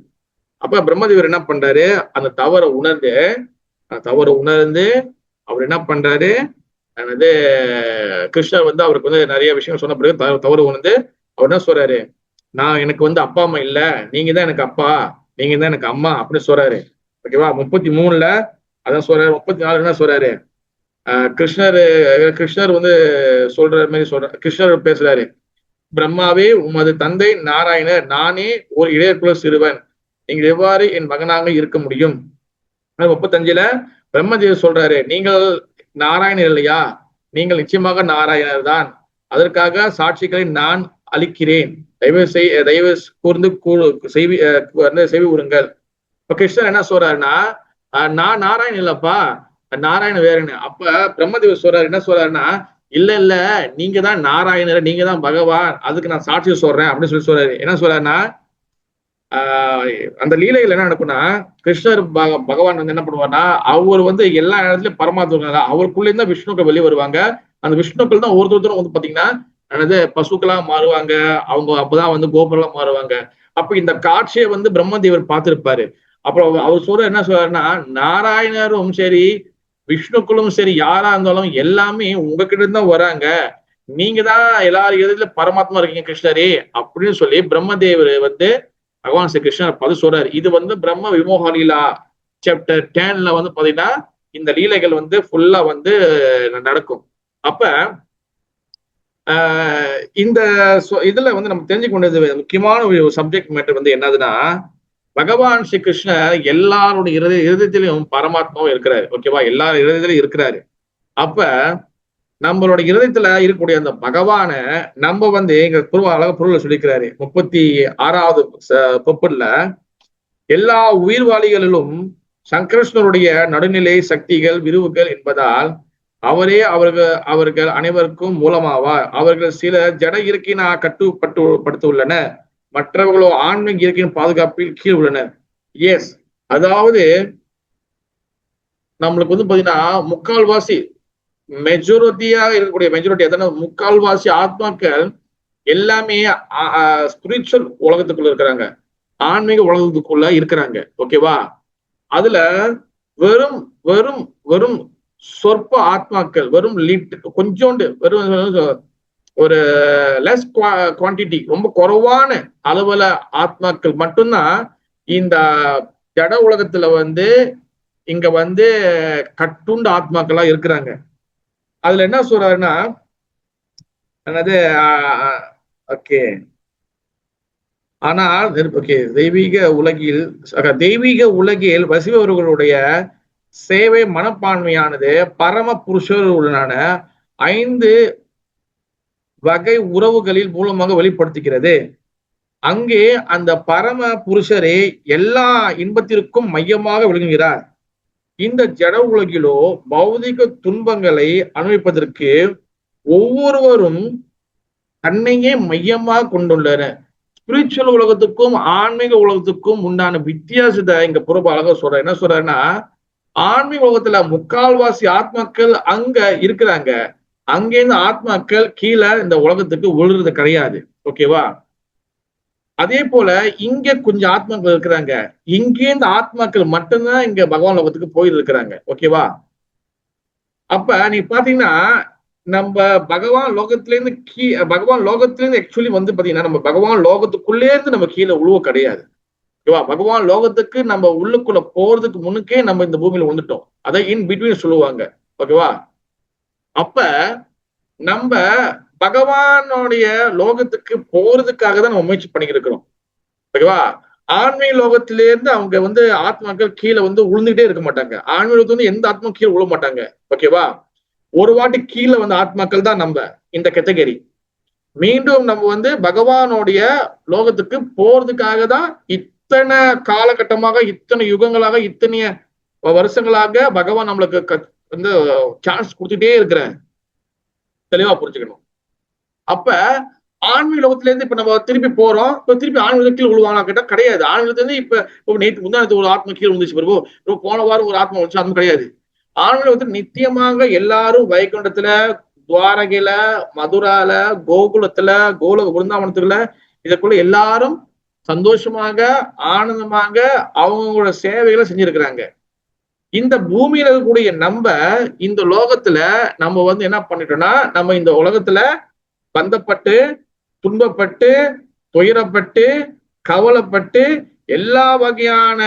அப்ப பிரம்மதேவர் என்ன பண்றாரு, அந்த தவறை உணர்ந்து அவர் என்ன பண்றாரு, வந்து கிருஷ்ணர் வந்து அவருக்கு வந்து நிறைய விஷயம் சொன்ன பிறகு தவறு உணர்ந்து அவர் என்ன சொல்றாரு, நான் எனக்கு வந்து அப்பா அம்மா இல்ல, நீங்க தான் எனக்கு அப்பா, நீங்க தான் எனக்கு அம்மா அப்படின்னு சொல்றாரு. ஓகேவா? 33 அதான் சொல்றாரு. 34 என்ன சொல்றாரு, கிருஷ்ணர் கிருஷ்ணர் வந்து சொல்ற மாதிரி கிருஷ்ணர் பேசுறாரு, பிரம்மாவே உமது தந்தை நாராயணர், நானே ஒரு இளையகுல சிறுவன், நீங்கள் எவ்வாறு என் மகனாக இருக்க முடியும்? 35 பிரம்மதேவர் சொல்றாரு, நீங்கள் நாராயணர் இல்லையா, நீங்கள் நிச்சயமாக நாராயணர் தான், அதற்காக சாட்சிகளை நான் அளிக்கிறேன், தயவு கூர்ந்து செய்வி விடுங்கள். இப்ப கிருஷ்ணர் என்ன சொல்றாருன்னா, நான் நாராயணன் இல்லப்பா, நாராயணன் வேறுன்னு. அப்ப பிரம்மதேவர் சொல்றாரு, என்ன சொல்றாருன்னா, இல்ல நீங்க தான் நாராயணர், நீங்க தான் பகவான், அதுக்கு நான் சாட்சி சொல்றேன் அப்படின்னு சொல்றாரு. என்ன சொல்றாருன்னா, அந்த லீலைகள் என்ன நடக்கும்னா, கிருஷ்ணர் பகவான் வந்து என்ன பண்ணுவார்னா, அவர் வந்து எல்லா இடத்துலயும் பரமாத்மா, அவருக்குள்ளே தான் விஷ்ணுக்கள் வெளியே வருவாங்க. அந்த விஷ்ணுக்கள் தான் ஒருத்தரும் வந்து பாத்தீங்கன்னா பசுக்களா மாறுவாங்க, அவங்க அப்பதான் வந்து கோபுரம் மாறுவாங்க. அப்ப இந்த காட்சியை வந்து பிரம்மதேவர் பார்த்திருப்பாரு. அப்புறம் அவர் சொல்ற என்ன சொல்றாருன்னா, நாராயணரும் சரி விஷ்ணுக்களும் சரி யாரா இருந்தாலும் எல்லாமே உங்ககிட்ட இருந்து தான் வராங்க, நீங்க தான் எல்லாரும் எதிரில பரமாத்மா இருக்கீங்க கிருஷ்ணரே அப்படின்னு சொல்லி பிரம்மதேவர் வந்து பகவான் ஸ்ரீ கிருஷ்ணர் பதில் சொல்றாரு. இது வந்து பிரம்ம விமோக லீலா சாப்டர் 10 வந்து பாத்தீங்கன்னா இந்த லீலைகள் வந்து ஃபுல்லா வந்து நடக்கும். அப்ப இந்த இதுல வந்து நம்ம தெரிஞ்சுக்க வேண்டியது முக்கியமான ஒரு சப்ஜெக்ட் மேட்டர் வந்து என்னதுன்னா, பகவான் ஸ்ரீ கிருஷ்ணர் எல்லாருடைய இருதயத்திலும் பரமாத்மாவும் இருக்கிறாரு. ஓகேவா? எல்லார் இருதயத்திலும் இருக்கிறாரு. அப்ப நம்மளோட இருதயத்துல இருக்கக்கூடிய அந்த பகவான நம்ம வந்து எங்க அழக பொருளை சொல்லிக்கிறாரு 36வது பொப்புல, எல்லா உயிர்வாளிகளிலும் சங்ககிருஷ்ணருடைய நடுநிலை சக்திகள் விரிவுகள் என்பதால் அவரே அவர்கள் அனைவருக்கும் மூலமாவார். அவர்கள் சில ஜட இயற்கையினா கட்டுப்படுத்த மற்றவர்களோ ஆன்மீக இயற்கையின் பாதுகாப்பில் கீழ் உள்ளனர். எஸ், அதாவது நம்மளுக்கு வந்து பாத்தீங்கன்னா முக்கால்வாசி மெஜாரிட்டி எதனா முக்கால்வாசி ஆத்மாக்கள் எல்லாமே ஸ்பிரிச்சுவல் உலகத்துக்குள்ள இருக்கிறாங்க, ஆன்மீக உலகத்துக்குள்ள இருக்கிறாங்க. ஓகேவா? அதுல வெறும் வெறும் வெறும் சொற்ப ஆத்மாக்கள், வெறும் கொஞ்சோண்டு, வெறும் ஒரு லெஸ் குவான்டிட்டி, ரொம்ப குறைவான அளவுல ஆத்மாக்கள் மட்டும்தான் இந்த ஜட உலகத்துல வந்து இங்க வந்து கட்டுண்ட ஆத்மாக்களா இருக்கிறாங்க. அதுல என்ன சொல்றாருன்னா, என்னது ஓகே, ஆனால் தெய்வீக உலகில் வசிப்பவர்களுடைய சேவை மனப்பான்மையானது பரம புருஷருடனான 5 வகை உறவுகளில் மூலமாக வெளிப்படுத்துகிறது. அங்கே அந்த பரம புருஷரே எல்லா இன்பத்திற்கும் மையமாக விளங்குகிறார். இந்த ஜட உலகிலோ பௌதிக துன்பங்களை அனுபவிப்பதற்கு ஒவ்வொருவரும் தன்னையே மையமாக கொண்டுள்ளனர். ஸ்பிரிச்சுவல் உலகத்துக்கும் ஆன்மீக உலகத்துக்கும் உண்டான வித்தியாசத்தை இங்க புறப்ப அழகா சொல்ற. என்ன சொல்றாருன்னா, ஆன்மீக உலகத்துல முக்கால்வாசி ஆத்மாக்கள் அங்க இருக்கிறாங்க, அங்கேருந்து ஆத்மாக்கள் கீழே இந்த உலகத்துக்கு விழுறது கிடையாது. ஓகேவா? அதே போல இங்க கொஞ்சம் ஆத்மாக்கள் இருக்கிறாங்க, இங்கேருந்து ஆத்மாக்கள் மட்டும்தான் இங்க பகவான் லோகத்துக்கு போயிட்டு இருக்கிறாங்க. ஓகேவா? அப்ப நீ பாத்தீங்கன்னா நம்ம பகவான் லோகத்திலேருந்து ஆக்சுவலி வந்து பாத்தீங்கன்னா நம்ம பகவான் லோகத்துக்குள்ளே இருந்து நம்ம கீழே உழுவ கிடையாது. ஓகேவா? பகவான் லோகத்துக்கு நம்ம உள்ளுக்குள்ள போறதுக்கு முன்னுக்கே நம்ம இந்த பூமியில வந்துட்டோம். அதை இன் பிட்வீன் சொல்லுவாங்க. ஓகேவா? அப்ப நம்ம பகவானுடைய லோகத்துக்கு போறதுக்காக தான் நம்ம முயற்சி பண்ணிக்கிட்டு இருக்கிறோம். ஓகேவா? ஆன்மீக லோகத்திலேருந்து அவங்க வந்து ஆத்மாக்கள் கீழே வந்து உழுந்துகிட்டே இருக்க மாட்டாங்க. ஆன்மீக லோகத்துல வந்து எந்த ஆத்மா கீழே உழ மாட்டாங்க. ஓகேவா? ஒரு வாட்டி கீழே வந்த ஆத்மாக்கள் தான் நம்ம இந்த கேட்டகரி. மீண்டும் நம்ம வந்து பகவானுடைய லோகத்துக்கு போறதுக்காக தான் இத்தனை காலகட்டமாக, இத்தனை யுகங்களாக, இத்தனை வருஷங்களாக பகவான் நம்மளுக்கு வந்து சான்ஸ் கொடுத்துட்டே இருக்கிறேன். தெளிவா புரிஞ்சுக்கணும். அப்ப ஆன்மீக லோகத்துல இருந்து இப்ப நம்ம திருப்பி போறோம், இப்ப திருப்பி ஆன்மீக கீழே விழுவாங்க கேட்டா கிடையாது. ஆன்மீகத்துல இருந்து இப்ப நேற்று முந்தானத்து ஒரு ஆத்மா கீழே விழுந்துச்சு பிறகு, போன வாரம் ஒரு ஆத்மா வந்துச்சு, அது கிடையாது. ஆன்மீக நித்தியமாக எல்லாரும் வைகுண்டத்துல, துவாரகையில, மதுரால, கோகுலத்துல, கோல விருந்தாவனத்துக்குள்ள இதுக்குள்ள எல்லாரும் சந்தோஷமாக ஆனந்தமாக அவங்களோட சேவைகளை செஞ்சிருக்கிறாங்க. இந்த பூமியில இருக்கக்கூடிய நம்ம இந்த லோகத்துல நம்ம வந்து என்ன பண்ணிட்டோம்னா, நம்ம இந்த உலகத்துல பந்தப்பட்டு, துன்பப்பட்டு, துயரப்பட்டு, கவலைப்பட்டு, எல்லா வகையான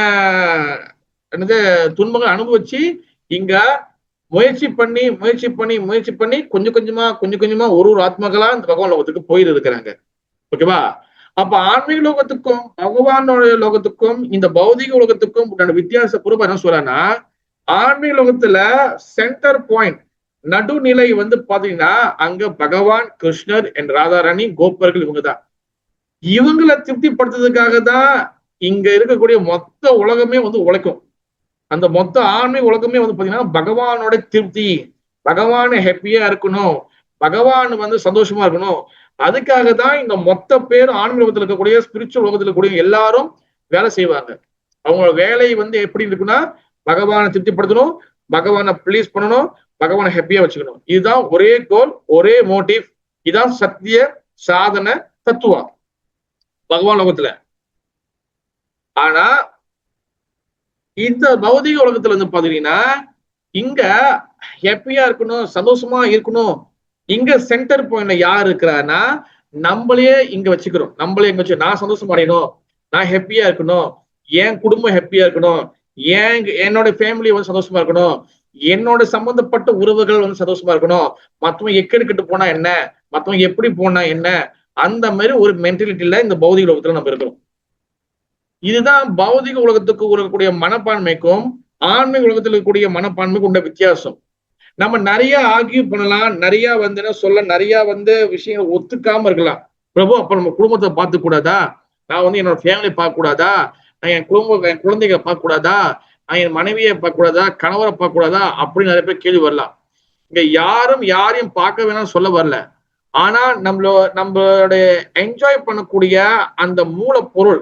என்னது துன்பங்களை அனுபவிச்சு இங்க முயற்சி பண்ணி கொஞ்சம் கொஞ்சமா ஒரு ஆத்மாக்களா இந்த பகவான் லோகத்துக்கு போயிட்டு இருக்கிறாங்க. ஓகேவா? அப்ப ஆன்மீக லோகத்துக்கும் பகவானோட லோகத்துக்கும் இந்த பௌதிக உலகத்துக்கும் உண்டான வித்தியாச பூர்வம் என்ன சொல்றேன்னா, ஆன்மீக லோகத்துல சென்டர் பாயிண்ட் நடுநிலை வந்து பாத்தீங்கன்னா அங்க பகவான் கிருஷ்ணர் என் ராதாராணி கோப்பர்கள் இவங்கதான். இவங்களை திருப்திப்படுத்துறதுக்காக தான் இங்க இருக்கக்கூடிய மொத்த உலகமே வந்து உழைக்கும். அந்த மொத்த ஆன்மீக உலகமே வந்து பாத்தீங்கன்னா பகவானோட திருப்தி, பகவான் ஹாப்பியா இருக்கணும், பகவான் வந்து சந்தோஷமா இருக்கணும். அதுக்காக தான் இந்த மொத்த பேர் ஆன்மீக உலகத்துல இருக்கக்கூடிய ஸ்பிரிச்சுவல் உலகத்துல இருக்கக்கூடிய எல்லாரும் வேலை செய்வாங்க. அவங்களோட வேலை வந்து எப்படி இருக்குன்னா, பகவானை திருப்திப்படுத்தணும், பகவானை ப்ளீஸ் பண்ணணும், பகவானை ஹாப்பியா வச்சுக்கணும். இதுதான் ஒரே கோல், ஒரே மோட்டிவ். இதுதான் சத்திய சாதன தத்துவம் பகவான் லோகத்துல. ஆனா இந்த பௌதிக உலகத்துல வந்து பாத்தீங்கன்னா இங்க ஹாப்பியா இருக்கணும், சந்தோஷமா இருக்கணும். இங்க சென்டர் பாயிண்ட்ல யார் இருக்கிறான்னா நம்மளே இங்க வச்சுக்கிறோம். நம்மளே இங்க வச்சு நான் சந்தோஷமா அடையணும், நான் ஹாப்பியா இருக்கணும், என் குடும்பம் ஹாப்பியா இருக்கணும், என்னோட ஃபேமிலி வந்து சந்தோஷமா இருக்கணும், என்னோட சம்பந்தப்பட்ட உறவுகள் வந்து சந்தோஷமா இருக்கணும், மத்தவங்க எக்கெடுக்கிட்டு போனா என்ன, மத்தவங்க எப்படி போனா என்ன, அந்த மாதிரி ஒரு மென்டாலிட்டியில இந்த பௌதிக உலகத்துல நம்ம இருக்கிறோம். இதுதான் பௌதிக உலகத்துக்கு இருக்கக்கூடிய மனப்பான்மைக்கும் ஆன்மீக உலகத்தில் இருக்கக்கூடிய மனப்பான்மைக்கும் உள்ள வித்தியாசம். நம்ம நிறைய ஆர்கியூ பண்ணலாம், நிறைய வந்து என்ன சொல்ல, நிறைய வந்து விஷயங்கள் ஒத்துக்காம இருக்கலாம். பிரபு அப்ப நம்ம குடும்பத்தை பார்த்துக்க கூடாதா, நான் வந்து என்னோட ஃபேமிலியை பார்க்க கூடாதா, நான் என் குழந்தைகளை பார்க்க கூடாதா, நான் என் மனைவியை பார்க்க கூடாதா, கணவரை பார்க்க கூடாதா, அப்படின்னு நிறைய பேர் கேள்வி வரலாம். இங்க யாரும் யாரையும் பார்க்க வேணாம்னு சொல்ல வரல. ஆனா நம்மளுடைய என்ஜாய் பண்ணக்கூடிய அந்த மூல பொருள்,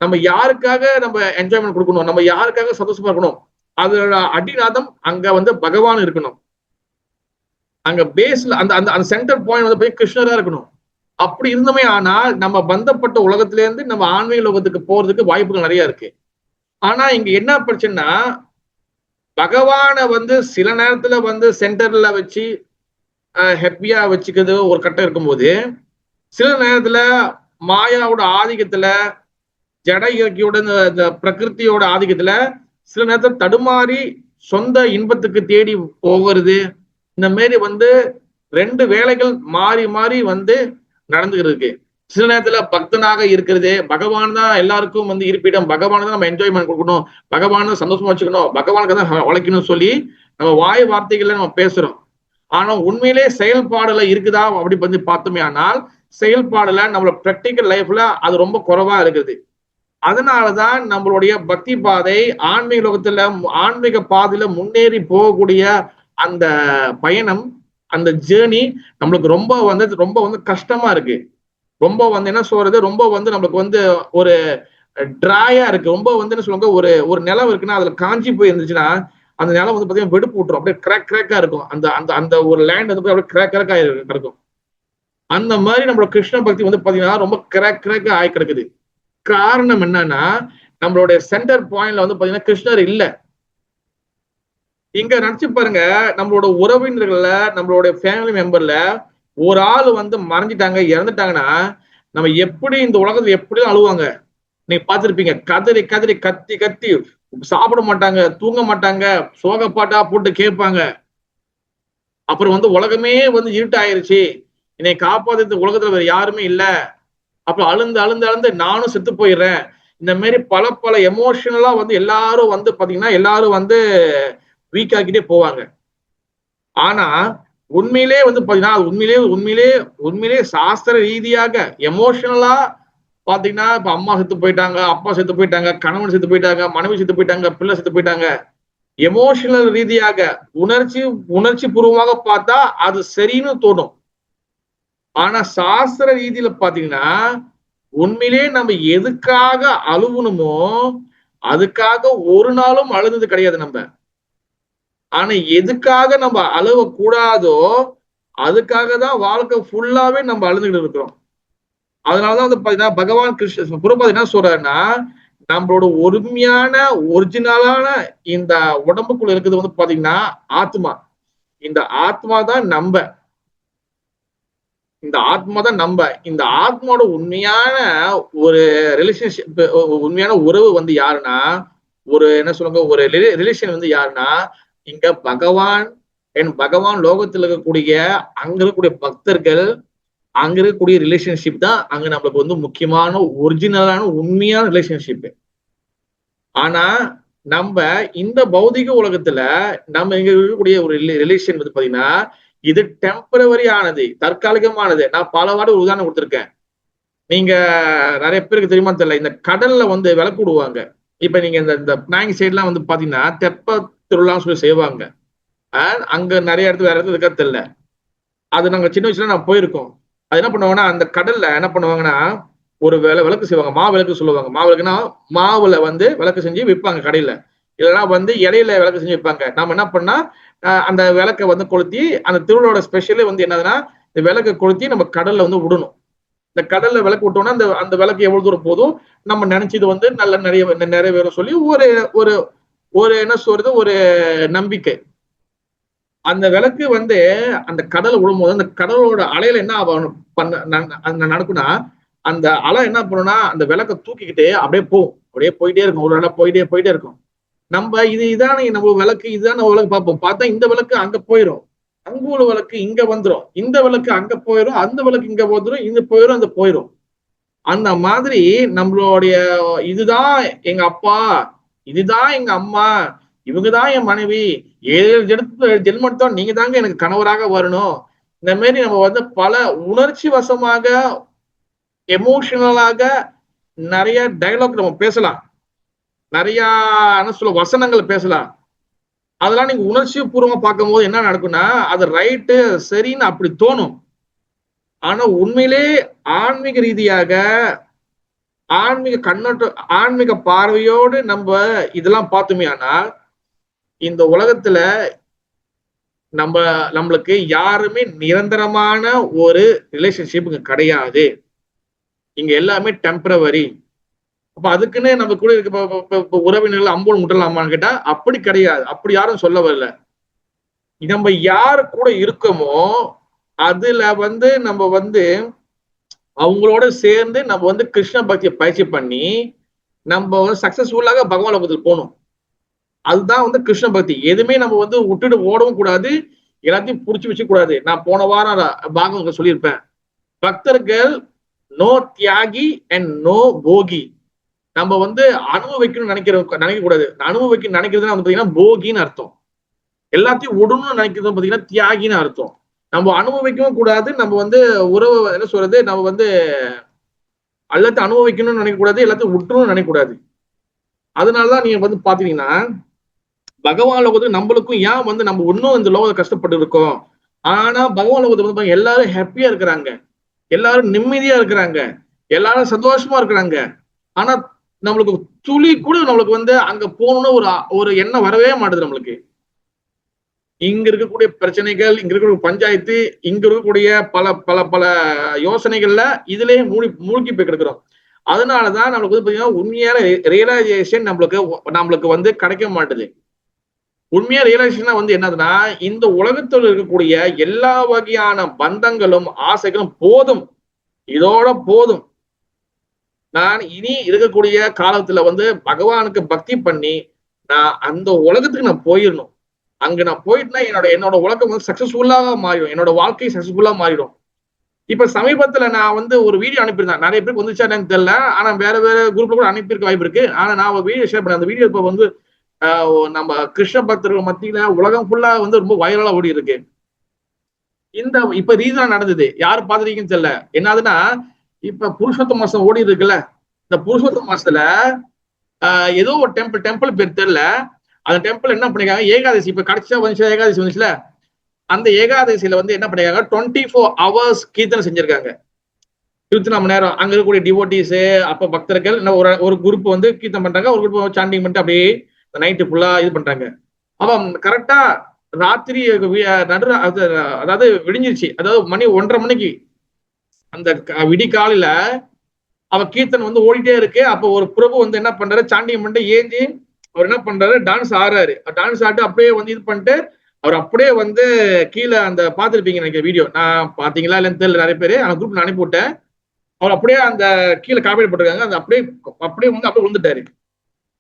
நம்ம யாருக்காக நம்ம என்ஜாய்மெண்ட் கொடுக்கணும், நம்ம யாருக்காக சந்தோஷமா இருக்கணும், அதோட அடிநாதம் அங்க வந்து பகவான் இருக்கணும். அங்க பேஸ்ல அந்த அந்த சென்டர் பாயிண்ட் வந்து போய் கிருஷ்ணரா இருக்கணும். அப்படி இருந்தமே ஆனால் நம்ம பந்தப்பட்ட உலகத்துல இருந்து நம்ம ஆன்மீக லோகத்துக்கு போறதுக்கு வாய்ப்புகள் நிறைய இருக்கு. ஆனா இங்க என்ன பிரச்சனைனா, பகவானை வந்து சில நேரத்துல வந்து சென்டர்ல வச்சு ஹாப்பியா வச்சுக்கிறது ஒரு கட்டம் இருக்கும்போது, சில நேரத்துல மாயாவோட ஆதிக்கத்துல, ஜட இயற்கையோட இந்த பிரகிருத்தியோட ஆதிக்கத்துல சில நேரத்துல தடுமாறி சொந்த இன்பத்துக்கு தேடி போகிறது. இந்த மாதிரி வந்து ரெண்டு வேலைகள் மாறி மாறி வந்து நடந்துகிட்டு இருக்கு. சில நேரத்துல பக்தனாக இருக்கிறது, பகவான் தான் எல்லாருக்கும் வந்து இருப்பிடம், பகவான் தான் நம்ம என்ஜாய்மெண்ட் கொடுக்கணும், பகவான் தான் சந்தோஷமா வச்சுக்கணும், பகவானுக்கு தான் உழைக்கணும்னு சொல்லி நம்ம வாய் வார்த்தைகள்ல நம்ம பேசுறோம். ஆனா உண்மையிலே செயல்பாடுல இருக்குதா அப்படி வந்து பார்த்தோமே ஆனால் செயல்பாடுல நம்மளோட பிராக்டிக்கல் லைஃப்ல அது ரொம்ப குறைவா இருக்குது. அதனாலதான் நம்மளுடைய பக்தி பாதை ஆன்மீக லோகத்துல ஆன்மீக பாதையில முன்னேறி போகக்கூடிய அந்த பயணம், அந்த ஜேர்னி நம்மளுக்கு ரொம்ப வந்து கஷ்டமா இருக்கு. ரொம்ப வந்து என்ன சொல்றது, ரொம்ப வந்து நம்மளுக்கு வந்து ஒரு டிராயா இருக்கு. ரொம்ப வந்து என்ன சொல்லுவாங்க, ஒரு நிலம் இருக்குன்னா அதுல காஞ்சி போய் இருந்துச்சுன்னா அந்த நிலம் வந்து பாத்தீங்கன்னா வெடுப்பு விட்டுரும், அப்படியே கிராக்கா இருக்கும். அந்த அந்த அந்த ஒரு லேண்ட் வந்து அப்படியே கிராக்கா கிடக்கும். அந்த மாதிரி நம்மளோட கிருஷ்ண பக்தி வந்து பாத்தீங்கன்னா ரொம்ப கிராக்கா ஆகி கிடக்குது. காரணம் என்னன்னா, நம்மளுடைய சென்டர் பாயிண்ட்ல வந்து பாத்தீங்கன்னா கிருஷ்ணர் இல்ல. இங்க நினைச்சு பாருங்க, நம்மளோட உறவினர்கள்ல, நம்மளுடைய ஃபேமிலி மெம்பர்ல ஒரு ஆள் வந்து மறைஞ்சிட்டாங்க, இறந்துட்டாங்கன்னா நம்ம எப்படி இந்த உலகத்துல எப்படி அழுவாங்க நீங்க பார்த்திருப்பீங்க. கதறி கதறி கத்தி கத்தி சாப்பிட மாட்டாங்க, தூங்க மாட்டாங்க, சோகப்பாட்டா போட்டு கேட்பாங்க. அப்புறம் வந்து உலகமே வந்து இருட்டாயிருச்சு, என்னை காப்பாத்து உலகத்துல வேற யாருமே இல்ல, அப்புறம் அழுந்து அழுந்து அழுந்து நானும் செத்து போயிடுறேன். இந்த மாதிரி பல எமோஷனலா வந்து எல்லாரும் வந்து பாத்தீங்கன்னா எல்லாரும் வந்து வீக் ஆக்கிட்டே போவாங்க. ஆனா உண்மையிலே வந்து பாத்தீங்கன்னா உண்மையிலே சாஸ்திர ரீதியாக எமோஷனலா பாத்தீங்கன்னா இப்ப அம்மா செத்து போயிட்டாங்க, அப்பா செத்து போயிட்டாங்க, கணவன் செத்து போயிட்டாங்க, மனைவி செத்து போயிட்டாங்க, பிள்ளை செத்து போயிட்டாங்க. எமோஷனல் ரீதியாக உணர்ச்சி பூர்வமாக பார்த்தா அது சரின்னு தோணும். ஆனா சாஸ்திர ரீதியில பாத்தீங்கன்னா உண்மையிலே நம்ம எதுக்காக அழுவணுமோ அதுக்காக ஒரு நாளும் அழுந்தது கிடையாது. நம்ம ஆனா எதுக்காக நம்ம அழுவ கூடாதோ அதுக்காக தான் வாழ்க்கை ஃபுல்லாவே நம்ம அழுதுகிட்டு இருக்கிறோம். அதனாலதான் வந்து பாத்தீங்கன்னா பகவான் கிருஷ்ண பிரபுபாத் என்ன சொல்றாருன்னா, நம்மளோட ஒருமையான ஒரிஜினலான இந்த உடம்புக்குள்ள இருக்குது வந்து பாத்தீங்கன்னா ஆத்மா. இந்த ஆத்மா தான் நம்ம. இந்த ஆத்மா தான் நம்ம. இந்த ஆத்மாவோட உண்மையான ஒரு ரிலேஷன்ஷிப், உண்மையான உறவு வந்து யாருன்னா, ஒரு என்ன சொல்லுங்க, ஒரு ரிலேஷன் வந்து யாருன்னா, இங்க பகவான் பகவான் லோகத்துல இருக்கக்கூடிய அங்க இருக்கக்கூடிய பக்தர்கள், அங்க இருக்கக்கூடிய ரிலேஷன்ஷிப் தான் அங்க நம்மளுக்கு வந்து முக்கியமான ஒரிஜினலான உண்மையான ரிலேஷன்ஷிப். ஆனா நம்ம இந்த பௌதிக உலகத்துல நம்ம இங்க இருக்கக்கூடிய ஒரு ரிலேஷன் வந்து பாத்தீங்கன்னா இது டெம்பரவரி ஆனது, தற்காலிகமானது. நான் பல வாட்டி ஒரு உதாரணம் கொடுத்திருக்கேன். நீங்க நிறைய பேருக்கு தெரியுமா தெரியல, இந்த கடல்ல வந்து விளக்கு விடுவாங்க. இப்ப நீங்க இந்த பினாங் சைட்லாம் வந்து பாத்தீங்கன்னா தெப்ப திருவிழான்னு சொல்லி செய்வாங்க. அங்க நிறைய இடத்துல வேற இடத்துல இருக்கா தெரியல. அது நாங்க சின்ன வயசுல நான் போயிருக்கோம். அது என்ன பண்ணுவாங்கன்னா அந்த கடல்ல என்ன பண்ணுவாங்கன்னா ஒரு விளக்கு செய்வாங்க, விளக்கு சொல்லுவாங்க. விளக்குன்னா மாவுல வந்து விளக்கு செஞ்சு விற்பாங்க கடையில. இல்லைன்னா வந்து இடையில விளக்கு செஞ்சு வைப்பாங்க. நம்ம என்ன பண்ணா அந்த விளக்கை வந்து கொளுத்தி, அந்த திருவிழாவோட ஸ்பெஷலே வந்து என்னதுன்னா இந்த விளக்கை கொளுத்தி நம்ம கடல்ல வந்து விடணும். இந்த கடல்ல விளக்கு விட்டோம்னா அந்த அந்த விளக்கு எவ்வளவு தூரம் போதும் நம்ம நினைச்சது வந்து நல்ல நிறைவேறும் சொல்லி ஒரு ஒரு ஒரு என்ன சொல்றது, ஒரு நம்பிக்கை. அந்த விளக்கு வந்து அந்த கடலை விடும்போது அந்த கடலோட அலையில என்ன நடக்கும்னா, அந்த அலை என்ன பண்ணும்னா அந்த விளக்கை தூக்கிக்கிட்டு அப்படியே போகும். அப்படியே போயிட்டே இருக்கும். ஒரு அலை போயிட்டே இருக்கும். நம்ம இதானே நம்ம விளக்கு, இதுதான் நம்ம விளக்கு பார்ப்போம். பார்த்தா இந்த விளக்கு அங்க போயிடும், அங்க உள்ள விளக்கு இங்க வந்துடும், இந்த விளக்கு அங்க போயிடும், அந்த விளக்கு இங்க வந்துடும், இங்க போயிடும், அந்த போயிடும். அந்த மாதிரி நம்மளுடைய இதுதான் எங்க அப்பா, இதுதான் எங்க அம்மா, இவங்கதான் என் மனைவி, 7 ஜென்மத்தான் நீங்க தாங்க எனக்கு கணவராக வரணும். இந்த மாதிரி நம்ம வந்து பல உணர்ச்சி வசமாக, எமோஷனலாக நிறைய டைலாக் நம்ம பேசலாம், நிறைய என்ன சொல்ல வசனங்கள் பேசலாம். அதெல்லாம் நீங்க உணர்ச்சி பூர்வமா பார்க்கும் போது என்ன நடக்கும்னா அது ரைட்டு சரின்னு அப்படி தோணும். ஆனா உண்மையிலே ஆன்மீக ரீதியாக, ஆன்மீக கண்ணோட்டம், ஆன்மீக பார்வையோடு நம்ம இதெல்லாம் பார்த்தோமே ஆனால் இந்த உலகத்துல நம்மளுக்கு யாருமே நிரந்தரமான ஒரு ரிலேஷன்ஷிப் இங்க கிடையாது. இங்க எல்லாமே டெம்பரவரி. அப்ப அதுக்குன்னு நம்ம கூட இருக்க உறவினர்கள் அம்போடு முட்டலாமான்னு கேட்டா அப்படி கிடையாது. அப்படி யாரும் சொல்ல வரல. நம்ம யாரு கூட இருக்கோமோ அதுல வந்து நம்ம வந்து அவங்களோட சேர்ந்து நம்ம வந்து கிருஷ்ண பக்தியை பயிற்சி பண்ணி நம்ம வந்து சக்சஸ்ஃபுல்லாக பகவான் லோகத்தில் போகணும். அதுதான் வந்து கிருஷ்ண பக்தி. எதுவுமே நம்ம வந்து விட்டுட்டு ஓடவும் கூடாது, எல்லாத்தையும் புடிச்சு வச்சு கூடாது. நான் போன வாரம் பாகவத சொல்லியிருப்பேன், பக்தர்கள் நோ தியாகி அண்ட் நோ போகி. நம்ம வந்து அனுபவிக்கணும்னு நினைக்க கூடாது. அனுபவிக்க நினைக்கிறதுனா வந்து பாத்தீங்கன்னா போகின்னு அர்த்தம். எல்லாத்தையும் விடணும்னு நினைக்கிறது பாத்தீங்கன்னா தியாகின்னு அர்த்தம். நம்ம அனுபவிக்கவும் கூடாது, நம்ம வந்து உறவு என்ன சொல்றது, நம்ம வந்து எல்லாத்தையும் அனுபவிக்கணும்னு நினைக்க கூடாது, எல்லாத்தையும் விட்டுணும்னு நினைக்க கூடாது. அதனாலதான் நீங்க வந்து பாத்தீங்கன்னா பகவான் லோகத்துக்கு நம்மளுக்கும் ஏன் வந்து நம்ம இன்னும் இந்த லோகத்தை கஷ்டப்பட்டு இருக்கோம். ஆனா பகவான் லோகத்தை வந்து எல்லாரும் ஹாப்பியா இருக்கிறாங்க, எல்லாரும் நிம்மதியா இருக்கிறாங்க, எல்லாரும் சந்தோஷமா இருக்கிறாங்க. ஆனா நம்மளுக்கு துளி கூட நம்மளுக்கு வந்து அங்க போகணும்னு ஒரு எண்ணம் வரவே மாட்டுது. நம்மளுக்கு இங்க இருக்கக்கூடிய பிரச்சனைகள், இங்க இருக்கக்கூடிய பஞ்சாயத்து, இங்க இருக்கக்கூடிய பல பல பல யோசனைகள்ல இதுலயே மூழ்கி போய் கிடக்கிறோம். அதனாலதான் நம்மளுக்கு வந்து பாத்தீங்கன்னா உண்மையான ரியலைசேஷன் நம்மளுக்கு வந்து கிடைக்க மாட்டுது. உண்மையா ரியலைசேஷன் வந்து என்னதுன்னா இந்த உலகத்தில் இருக்கக்கூடிய எல்லா வகையான பந்தங்களும் ஆசைகளும் போதும், இதோட போதும். நான் இனி இருக்கக்கூடிய காலத்துல வந்து பகவானுக்கு பக்தி பண்ணி நான் அந்த உலகத்துக்கு நான் போயிடணும். அங்க நான் போயிட்டுனா என்னோட உலகம் வந்து சக்சஸ்ஃபுல்லாக மாறிடும், என்னோட வாழ்க்கை சக்சஸ்ஃபுல்லா மாறிடும். இப்ப சமீபத்துல நான் வந்து ஒரு வீடியோ அனுப்பியிருந்தேன், நிறைய பேருக்கு வந்துச்சா எனக்கு தெரியல, ஆனா வேற குரூப்ல கூட அனுப்பியிருக்க வாய்ப்பு இருக்கு. ஆனா நான் ஒரு வீடியோ ஷேர் பண்ணேன். அந்த வீடியோ இப்ப வந்து நம்ம கிருஷ்ண பக்தர்கள் மத்தியில உலகம் ஃபுல்லா வந்து ரொம்ப வைரலா ஓடி இருக்கு. இப்ப ரீசனா நடந்தது, யாரு பாத்துருக்கீங்கன்னு தெரியல. என்னதுன்னா இப்ப புருஷோத்த மாசம் ஓடி இருக்குல்ல, இந்த புருஷோத்த மாசத்துல ஏதோ ஒரு டெம்பிள் பேர் தெரியல. அந்த டெம்பிள் என்ன பண்ணிருக்காங்க, ஏகாதசி இப்ப கடைசியா வந்துச்சு, ஏகாதசி வந்துச்சுல, அந்த ஏகாதசியில வந்து என்ன பண்ணிருக்காங்க 24 hours கீர்த்தனை செஞ்சிருக்காங்க. 24 மணி நேரம் அங்க இருக்கக்கூடிய டிவோட்டிஸ், அப்ப பக்தர்கள் ஒரு குரூப் வந்து கீர்த்தனை பண்றாங்க, ஒரு குரூப் சாண்டிங் பண்ணிட்டு அப்படியே நைட்டு ஃபுல்லா இது பண்றாங்க. அவன் கரெக்டா ராத்திரி அதாவது விடிஞ்சிருச்சு, அதாவது மணி 1:30 மணிக்கு அந்த விடிகாலையில அவன் கீர்த்தன் வந்து ஓடிட்டே இருக்கு. அப்ப ஒரு பிரபு வந்து என்ன பண்றாரு, சாண்டியம் பண்ணிட்டு ஏந்தி அவர் என்ன பண்றாரு, டான்ஸ் ஆடுறாரு. டான்ஸ் ஆட்டு அப்படியே வந்து இது பண்ணிட்டு அவர் அப்படியே வந்து கீழே அந்த பார்த்துருப்பீங்க எனக்கு வீடியோ, நான் பாத்தீங்களா இல்லைன்னு தெரியல, நிறைய பேரு அந்த குரூப் நான் அனுப்பி விட்டேன். அவர் அப்படியே அந்த கீழே காப்பீடு போட்டிருக்காங்க, அந்த அப்படியே அப்படியே வந்து அப்படியே விழுந்துட்டாரு.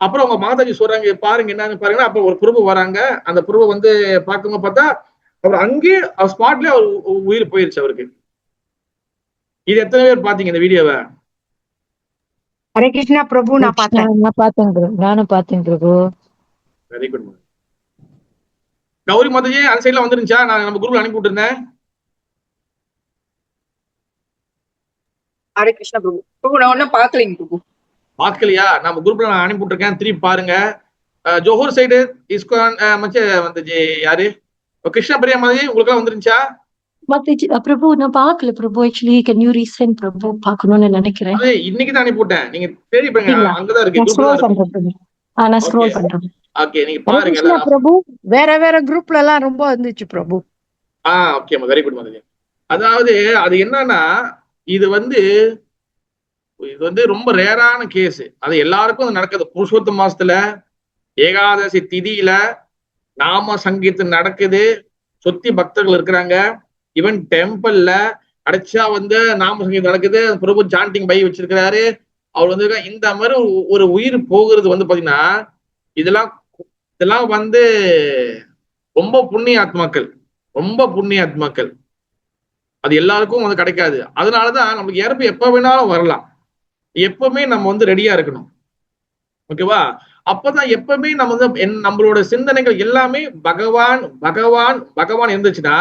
அப்புறம் அவங்க மாதாஜி சொல்றாங்க, பாருங்க என்னன்னு பாருங்கன்னா, அப்ப ஒரு பிரபு வராங்க. அந்த பிரபு வந்து பார்க்கும்போது பார்த்தா அவர் அங்கேயே அவர் ஸ்பாட்லயே அவர் உயிர் போயிருச்சு அவருக்கு. இது எத்தனை பேர் பாத்தீங்க இந்த வீடியோவை? ஹரே கிருஷ்ணா பிரபு, நான் பார்த்தேன். நான் பார்த்தேன் பிரபு, நானும் பார்த்தேன் பிரபு. Very good. கௌரி மாதாஜி அந்த சைட்ல வந்துருந்துச்சா? நான் நம்ம குரூப்ல அனுப்பி விட்டுருந்தேன். ஹரே கிருஷ்ணா பிரபு. பிரபு நான் ஒன்னும் பாக்கலைங்க பிரபு. பார்க்கலையா? நம்ம குரூப்ல நான் அனுப்பி விட்டுருக்கேன், திருப்பி பாருங்க. ஜோஹூர் சைடு இஸ்கான் மச்ச வந்துச்சு யாரு, கிருஷ்ண பிரியா மாதாஜி உங்களுக்கு வந்துருந்துச்சா? மாதாஜி பிரபு நான் பார்க்கல பிரபு. ஆக்சுவலி கேன் யூ ரீசென்ட் பிரபு? பார்க்கணும்னு நினைக்கிறேன். அது இன்னைக்கு தான் அனுப்பி விட்டேன், நீங்க தேடி பாருங்க, அங்கதான் இருக்கு, குரூப்ல தான் இருக்கு. நான் ஸ்க்ரோல் பண்றேன். ஓகே, நீங்க ஹரே பாருங்க. கிருஷ்ணா பிரபு, வேற வேற குரூப்ல எல்லாம் ரொம்ப வந்துச்சு Prabhu. Okay, very good Mataji. அதாவது அது என்னன்னா, இது வந்து ரொம்ப ரேரான கேஸ். அது எல்லாருக்கும் அது நடக்குது. புருஷோத்த மாசத்துல ஏகாதசி திதியில நாம சங்கீதம் நடக்குது, சொத்தி பக்தர்கள் இருக்கிறாங்க. ஈவன் டெம்பிள்ல அடைச்சா வந்து நாம சங்கீதம் நடக்குது, பிரபு சாண்டிங் பை வச்சிருக்கிறாரு. அவர் வந்து இந்த மாதிரி ஒரு உயிர் போகிறது வந்து பாத்தீங்கன்னா, இதெல்லாம் வந்து ரொம்ப புண்ணிய ஆத்மாக்கள், ரொம்ப புண்ணிய ஆத்மாக்கள். அது எல்லாருக்கும் வந்து கிடைக்காது. அதனாலதான் நம்மளுக்கு இறப்பு எப்ப வேணாலும் வரலாம். எப்பவுமே நம்ம வந்து ரெடியா இருக்கணும். ஓகேவா? அப்பதான் எப்பவுமே நம்ம வந்து நம்மளோட சிந்தனைகள் எல்லாமே பகவான் பகவான் பகவான் இருந்துச்சுன்னா,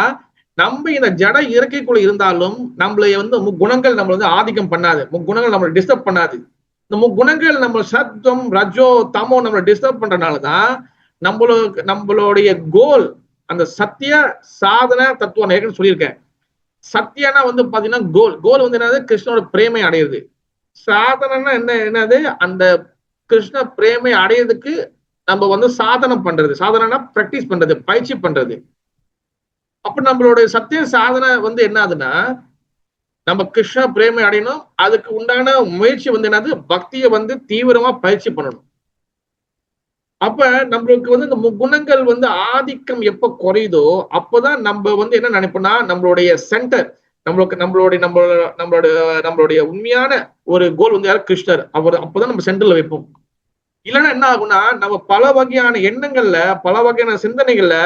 நம்ம இந்த ஜட இயற்கைக்குள்ள இருந்தாலும் நம்மளை வந்து முக்குணங்கள் நம்ம வந்து ஆதிக்கம் பண்ணாது, முக்குணங்கள் நம்மளை டிஸ்டர்ப் பண்ணாது. இந்த முக்குணங்கள் நம்ம சத்தம் ரஜோ தமோ நம்மளை டிஸ்டர்ப் பண்றதுனாலதான் நம்மளுடைய கோல் அந்த சத்திய சாதன தத்துவம் நான் சொல்லியிருக்கேன். சத்தியனா வந்து பாத்தீங்கன்னா கோல் வந்து என்னது, கிருஷ்ணனோட பிரேமை அடையிறது. சாதனைன்னா என்னது, அந்த கிருஷ்ண பிரேமை அடையிறதுக்கு நம்ம வந்து சாதனம் பண்றது. சாதனைனா பிராக்டிஸ் பண்றது, பயிற்சி பண்றது. அப்ப நம்மளுடைய சத்திய சாதனை வந்து என்ன ஆகுதுன்னா, நம்ம கிருஷ்ண பிரேமை அடையணும். அதுக்கு உண்டான முயற்சி வந்து என்னது, பக்தியை வந்து தீவிரமா பயிற்சி பண்ணணும். அப்ப நம்மளுக்கு வந்து இந்த குணங்கள் வந்து ஆதிக்கம் எப்ப குறையுதோ அப்பதான் நம்ம வந்து என்ன நினைப்போம்னா, நம்மளுடைய சென்டர், நம்மளுடைய உண்மையான ஒரு கோல் வந்து யார், கிருஷ்ணர். அப்பதான் நம்ம சென்டர்ல வைப்போம். இல்லைன்னா என்ன ஆகும்னா, நம்ம பல வகையான எண்ணங்கள்ல, பல வகையான சிந்தனைகள்ல,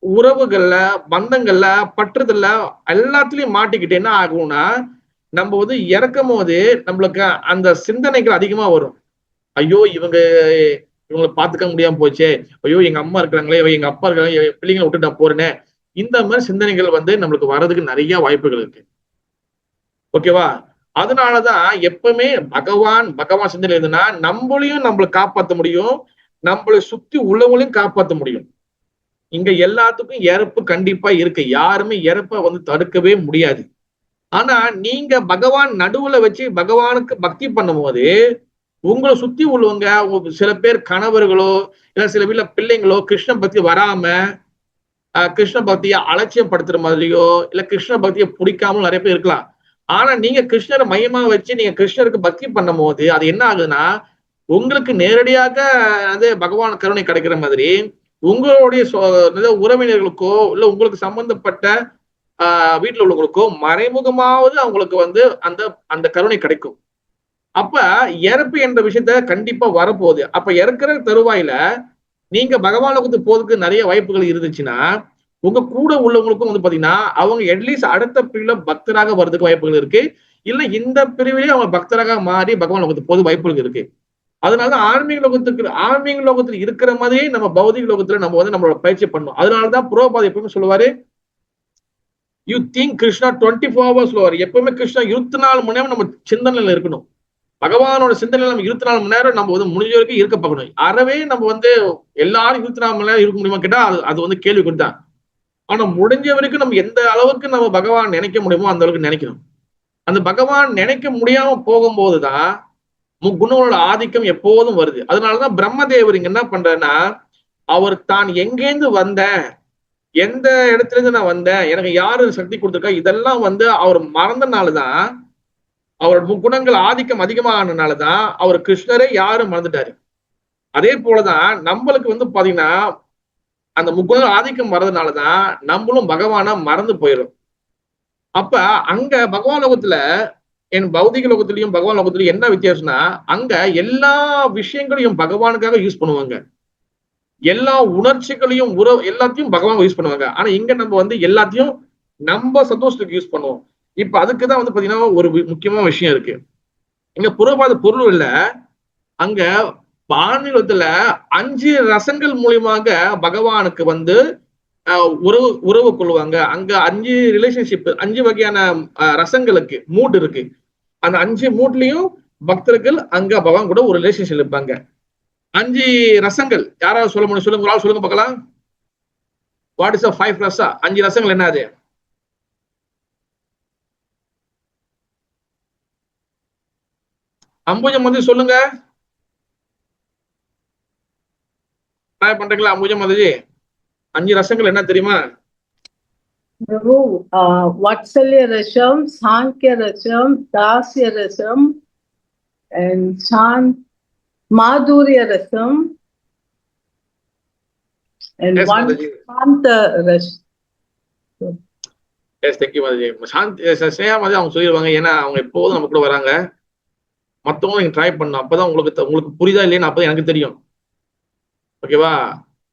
உறவுகள்ல, பந்தங்கள்ல, பற்றுதல்ல எல்லாத்துலயும் மாட்டிக்கிட்டு என்ன ஆகும்னா, நம்ம வந்து இறக்கும் போது நம்மளுக்கு அந்த சிந்தனைகள் அதிகமா வரும். ஐயோ இவங்களை பாத்துக்க முடியாம போச்சே, ஐயோ எங்க அம்மா இருக்கிறாங்களே, எங்க அப்பா இருக்காங்க, பிள்ளைங்களை விட்டு நான் போறேனே, இந்த மாதிரி சிந்தனைகள் வந்து நம்மளுக்கு வர்றதுக்கு நிறைய வாய்ப்புகள் இருக்கு. ஓகேவா? அதனாலதான் எப்பவுமே பகவான் சிந்தனை இருந்ததுன்னா நம்மளையும் நம்மளை காப்பாற்ற முடியும், நம்மளை சுத்தி உள்ளவங்களையும் காப்பாற்ற முடியும். இங்க எல்லாத்துக்கும் இறப்பு கண்டிப்பா இருக்கு, யாருமே இறப்ப வந்து தடுக்கவே முடியாது. ஆனா நீங்க பகவான் நடுவுல வச்சு பகவானுக்கு பக்தி பண்ணும் போது உங்களை சுத்தி உள்ளவங்க, சில பேர் கணவர்களோ இல்ல சில வீட்டுல பிள்ளைங்களோ கிருஷ்ண பக்தி வராம கிருஷ்ண பக்தியை அலட்சியப்படுத்துற மாதிரியோ இல்ல கிருஷ்ண பக்தியை பிடிக்காமலும் நிறைய பேர் இருக்கலாம். ஆனா நீங்க கிருஷ்ணரை மையமா வச்சு நீங்க கிருஷ்ணருக்கு பக்தி பண்ணும் போது அது என்ன ஆகுதுன்னா, உங்களுக்கு நேரடியாக அது பகவான் கருணை கிடைக்கிற மாதிரி உங்களுடைய உறவினர்களுக்கோ இல்ல உங்களுக்கு சம்பந்தப்பட்ட வீட்டுல உள்ளவங்களுக்கோ மறைமுகமாவது அவங்களுக்கு வந்து அந்த கருணை கிடைக்கும். அப்ப இறப்பு என்ற விஷயத்த கண்டிப்பா வரப்போகுது. அப்ப இறக்குற தருவாயில நீங்க பகவான் லோகத்துக்கு போறதுக்கு நிறைய வாய்ப்புகள் இருந்துச்சுன்னா, உங்க கூட உள்ளவங்களுக்கும் வந்து பாத்தீங்கன்னா அவங்க அட்லீஸ்ட் அடுத்த பிரிவுல பக்தராக வர்றதுக்கு வாய்ப்புகள் இருக்கு. இல்ல இந்த பிரிவிலேயே அவங்க பக்தராக மாறி பகவான் லோகத்துக்கு போது வாய்ப்புகள் இருக்கு. அதனாலதான் ஆன்மீக லோகத்துல இருக்கிற மாதிரியே நம்ம பௌதிக லோகத்துல நம்ம வந்து நம்மளோட பயிற்சி பண்ணணும். அதனாலதான் புரோபாத் எப்பவுமே சொல்லுவாரு, யூ திங்க் கிருஷ்ணா 24 hours சொல்லுவாரு. எப்பவுமே கிருஷ்ணா 24 மணி நேரம் நம்ம சிந்தனையில இருக்கணும். பகவானோட சிந்தனையில நம்ம 24 மணி நேரம் நம்ம வந்து முடிஞ்ச வரைக்கும் இருக்க பார்க்கணும். அறவே நம்ம வந்து எல்லாரும் 24 மணி நேரம் இருக்க முடியுமா கேட்டா அது வந்து கேள்விக்குறி தான். ஆனா முடிஞ்ச வரைக்கும் நம்ம எந்த அளவுக்கு நம்ம பகவான் நினைக்க முடியுமோ அந்த அளவுக்கு நினைக்கணும். அந்த பகவான் நினைக்க முடியாம போகும்போதுதான் முக்குணங்களோட ஆதிக்கம் எப்போதும் வருது. அதனாலதான் பிரம்மதேவர் இங்க என்ன பண்றாருன்னா, அவர் தான் எங்கேருந்து வந்தேன், எந்த இடத்துல இருந்து நான் வந்தேன், எனக்கு யாரு சக்தி கொடுத்துருக்கா, இதெல்லாம் வந்து அவர் மறந்தனாலதான், அவரோட முக்குணங்கள் ஆதிக்கம் அதிகமானனாலதான் அவர் கிருஷ்ணரே யாரும் மறந்துட்டாரு. அதே போலதான் நம்மளுக்கு வந்து பாத்தீங்கன்னா அந்த முக்குணங்கள் ஆதிக்கம் வர்றதுனாலதான் நம்மளும் பகவானை மறந்து போயிடும். அப்ப அங்க பகவான் லோகத்துல, என் பௌதிக லோகத்திலையும் பகவான் லோகத்திலையும் என்ன வித்தியாசம்னா, அங்க எல்லா விஷயங்களையும் பகவானுக்காக யூஸ் பண்ணுவாங்க, எல்லா உணர்ச்சிகளையும் எல்லாத்தையும் பகவான் யூஸ் பண்ணுவாங்க. ஆனா இங்க நம்ம வந்து எல்லாத்தையும் நம்ம சந்தோஷத்துக்கு யூஸ் பண்ணுவோம். இப்ப அதுக்குதான் வந்து பாத்தீங்கன்னா ஒரு முக்கியமான விஷயம் இருக்கு. இங்க புறபாத பொருள் இல்ல, அங்க பாணிலத்துல 5 ரசங்கள் மூலியமாக பகவானுக்கு வந்து உறவு கொள்வாங்க. அங்க 5 ரிலேஷன்ஷிப், 5 வகையான ரசங்களுக்கு மூட் இருக்கு. அந்த 5 மூட்லயும் பக்தர்கள் அங்க பகவான் கூட ஒரு ரிலேஷன்ஷிப் இருப்பாங்க. 5 ரசங்கள் யாராவது சொல்ல முடியும்? சொல்லுங்க, ஒரு ஆள் சொல்லுங்க பார்க்கலாம். What is 5 Raza? 5 ரசங்கள் என்னது? அம்புஜம் வந்து சொல்லுங்க, ட்ரை பண்றீங்களா? அம்புஜம் மதுஜி, 5 ரசங்கள் என்ன தெரியுமா? Prabhu, Vatsalya Rasam, Sankhya Rasam, Dasya Rasam, and Madhurya Rasam, and Yes, one Mataji. Shanta Rasam. Yes, thank you Madhuji. Sneha Madhuji அவங்க சொல்லிடுவாங்க, ஏன்னா அவங்க எப்போதும் நம்ம கூட வராங்க. மற்றவங்க நீங்க ட்ரை பண்ணணும், அப்பதான் உங்களுக்கு புரியுதா இல்லைன்னு அப்பதான் எனக்கு தெரியும். ஓகேவா?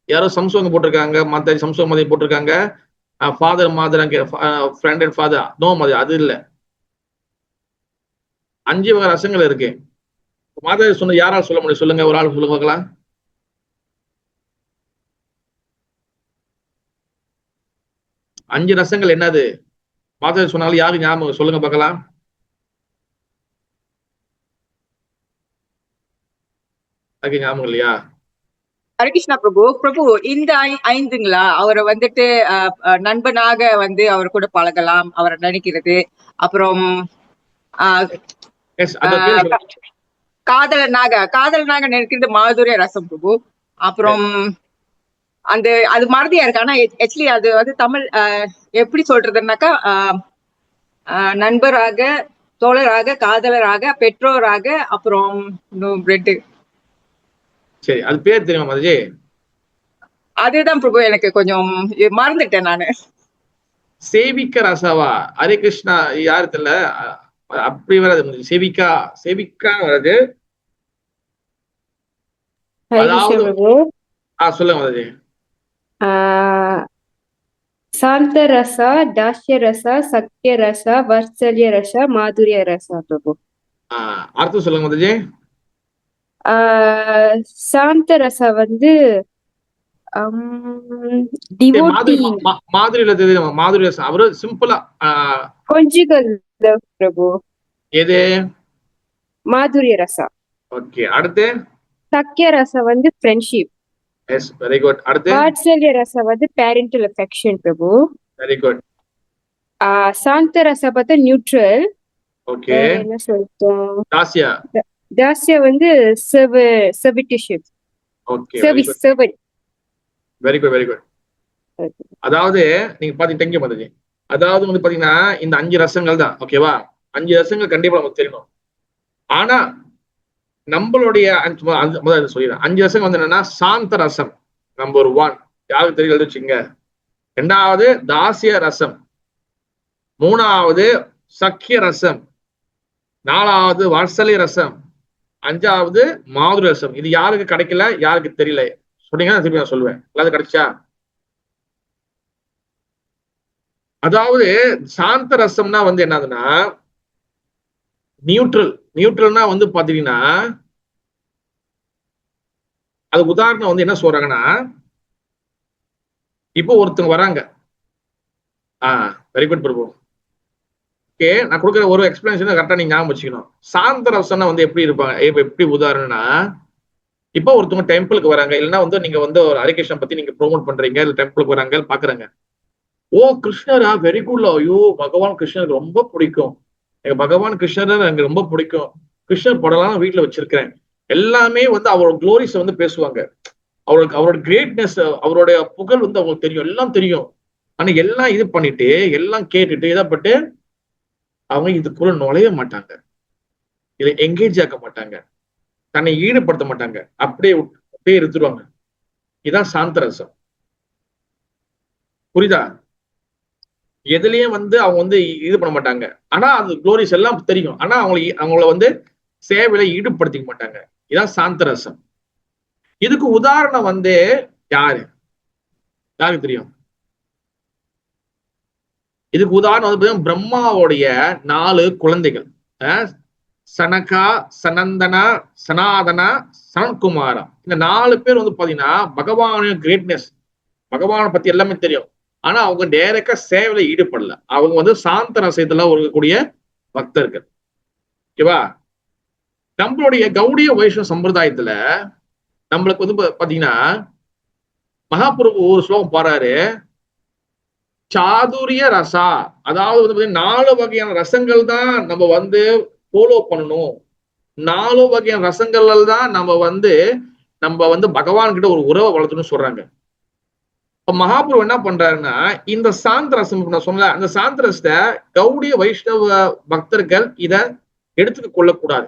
யாரோ சம்சுவங்க போட்டிருக்காங்க, மத்த சம்சுவங்க மாதிரி போட்டிருக்காங்க, ஃபாதர் மாதர், ஃப்ரெண்ட் அண்ட் ஃபாதர். நோ மாதிரி, அது இல்லை. 5 வகை ரசங்கள் இருக்கு. மாதர் சொன்ன யாரால் சொல்ல முடியும்? சொல்லுங்க, ஒரு ஆள் சொல்லுங்க பார்க்கலாம். 5 ரசங்கள் என்னது? மாதர் சொன்னாலும் யாரு ஞாபகம்? சொல்லுங்க பார்க்கலாம். அதுக்கு ஞாபகம் இல்லையா? ஹரிகிருஷ்ணா பிரபு இந்த 5ங்களா? அவரை வந்துட்டு நண்பனாக வந்து அவர் கூட பழகலாம், அவரை நினைக்கிறது. அப்புறம் காதலனாக நினைக்கிறது மாதுரிய ரசம் பிரபு. அப்புறம் அது மறதியா இருக்கு. ஆனா ஆக்சுவலி அது வந்து தமிழ் எப்படி சொல்றதுன்னாக்கா, நண்பராக, தோழராக, காதலராக, பெற்றோராக, அப்புறம் சரி, அது பேர் தெரியுமா மதுஜி? அதுதான் பிரபு, எனக்கு கொஞ்சம் மறந்துட்டேன் நானு. சேவிக்க ரசாவா? ஹரே கிருஷ்ணா யாரு தெரியல, அப்படி வராது. சேவிக்கா வராது. அதாவது சொல்லுங்க மதுஜி. சாந்த ரசா, தாஸ்ய ரசா, சக்ய ரசா, வாத்சல்ய ரசா, மாதுரிய ரசா பிரபு. அர்த்தம் சொல்லுங்க மதுஜி. சாந்த ரசா வந்து மாதுரியில தெரியுமா? மாதுரி ரசம் அவரு சிம்பிளா கொஞ்சிகள் பிரபு. எது? மாதுரிய ரசா. ஓகே, அடுத்து சக்ய ரசா வந்து ஃப்ரெண்ட்ஷிப். S, very good. அடுத்து வாத்சல்ய ரசா வந்து parental affection Prabhu. Very good. சாந்த ரசா பார்த்தா நியூட்ரல். ஓகே, என்ன சொல்லிட்டோம்? தாஸ்யா. தாஸ்யா வந்து servitorship. Okay, service, servant. Very good, very good. அதாவது நீங்க பாத்தீங்க மதுஜி, அதாவது வந்து பாத்தீங்கன்னா இந்த 5 ரசங்கள் தான். ஓகேவா? 5 ரசங்கள் கண்டிப்பா நமக்கு தெரியணும். ஆனா நம்மளுடைய முதல்ல சொல்லிடுறேன், 5 ரசங்கள் வந்து என்னன்னா, சாந்த ரசம் நம்பர் 1 யாருக்கு தெரியல வச்சுங்க. 2வது தாசிய ரசம், 3வது சக்கிய ரசம், 4வது வாத்சல்ய ரசம், 5வது மாதுரி ரசம். இது யாருக்கு கிடைக்கல, யாருக்கு தெரியல சொன்னீங்கன்னா திருப்பி நான் சொல்லுவேன். எல்லாரும் கிடைச்சா? அதாவது சாந்த ரசம்னா வந்து என்னதுன்னா நியூட்ரல்னா வந்து பாத்தீங்கன்னா, அது உதாரணம் வந்து என்ன சொல்றாங்கன்னா, இப்போ ஒருத்தவங்க வராங்க. வெரி குட் பிரபு. ஓகே, நான் கொடுக்குற ஒரு எக்ஸ்பிளனேஷன் கரெக்டா நீங்க ஞாபகம் வச்சுக்கணும். சாந்த ரசம்னா வந்து எப்படி இருப்பாங்க, எப்படி உதாரணம்னா, இப்போ ஒருத்தவங்க டெம்பிளுக்கு வராங்க, இல்லைன்னா வந்து நீங்க வந்து ஒரு ஹரிகிருஷ்ணன் பத்தி நீங்க ப்ரோமோட் பண்றீங்க, இல்ல டெம்பிளுக்கு வராங்க பாக்குறாங்க. ஓ கிருஷ்ணரா, வெரி குட்ல, ஐயோ பகவான் கிருஷ்ணருக்கு ரொம்ப பிடிக்கும், எனக்கு பகவான் கிருஷ்ணர் எனக்கு ரொம்ப பிடிக்கும், கிருஷ்ணர் படம்லாம் வீட்டுல வச்சிருக்கிறேன், எல்லாமே வந்து அவரோட குளோரிஸ் வந்து பேசுவாங்க. அவரோட கிரேட்னஸ், அவருடைய புகழ் வந்து அவங்களுக்கு தெரியும், எல்லாம் தெரியும். ஆனா எல்லாம் இது பண்ணிட்டு, எல்லாம் கேட்டுட்டு இதப்பட்டு அவங்க இதுக்குள்ள நுழைய மாட்டாங்க, இதை என்கேஜ் ஆக்க மாட்டாங்க, தன்னை ஈடுபடுத்த மாட்டாங்க, அப்படியே இருந்துருவாங்க. இதான் சாந்தரசம். புரியுதா? எதுலயும் வந்து அவங்க வந்து இது பண்ண மாட்டாங்க. ஆனா அது குளோரிஸ் எல்லாம் தெரியும். ஆனா அவங்கள வந்து சேவையில ஈடுபடுத்திக்க மாட்டாங்க. இதான் சாந்தரசம். இதுக்கு உதாரணம் வந்து யாருக்கு தெரியும்? இதுக்கு உதாரணம் வந்து பிரம்மாவுடைய 4 குழந்தைகள், சனகா, சனந்தனா, சனாதனா, சனத்குமாரா. இந்த 4 பேர் வந்து பாத்தீங்கன்னா பகவானுடைய கிரேட்னஸ், பகவானை பத்தி எல்லாமே தெரியும். ஆனா அவங்க டைரக்டா சேவையில ஈடுபடல. அவங்க வந்து சாந்த ரசத்துல இருக்கக்கூடிய பக்தர்கள். ஓகேவா? நம்மளுடைய கௌடிய வைஷ்ணவ சம்பிரதாயத்துல நம்மளுக்கு வந்து பாத்தீங்கன்னா மகாபிரபு ஒரு ஸ்லோகம் பாடுறாரு, சாதுரிய ரசா. அதாவது வந்து 4 வகையான ரசங்கள் தான் நம்ம வந்து ஃபாலோ பண்ணணும். 4 வகையான ரசங்கள் தான் நம்ம வந்து பகவான் கிட்ட ஒரு உறவை வளர்த்துன்னு சொல்றாங்க. இப்ப மகாபிரபு என்ன பண்றாருன்னா, இந்த சாந்த ரசம் நான் சொன்ன அந்த சாந்த ரசத்தை கௌடிய வைஷ்ணவ பக்தர்கள் இத எடுத்துக்க கொள்ளக்கூடாது.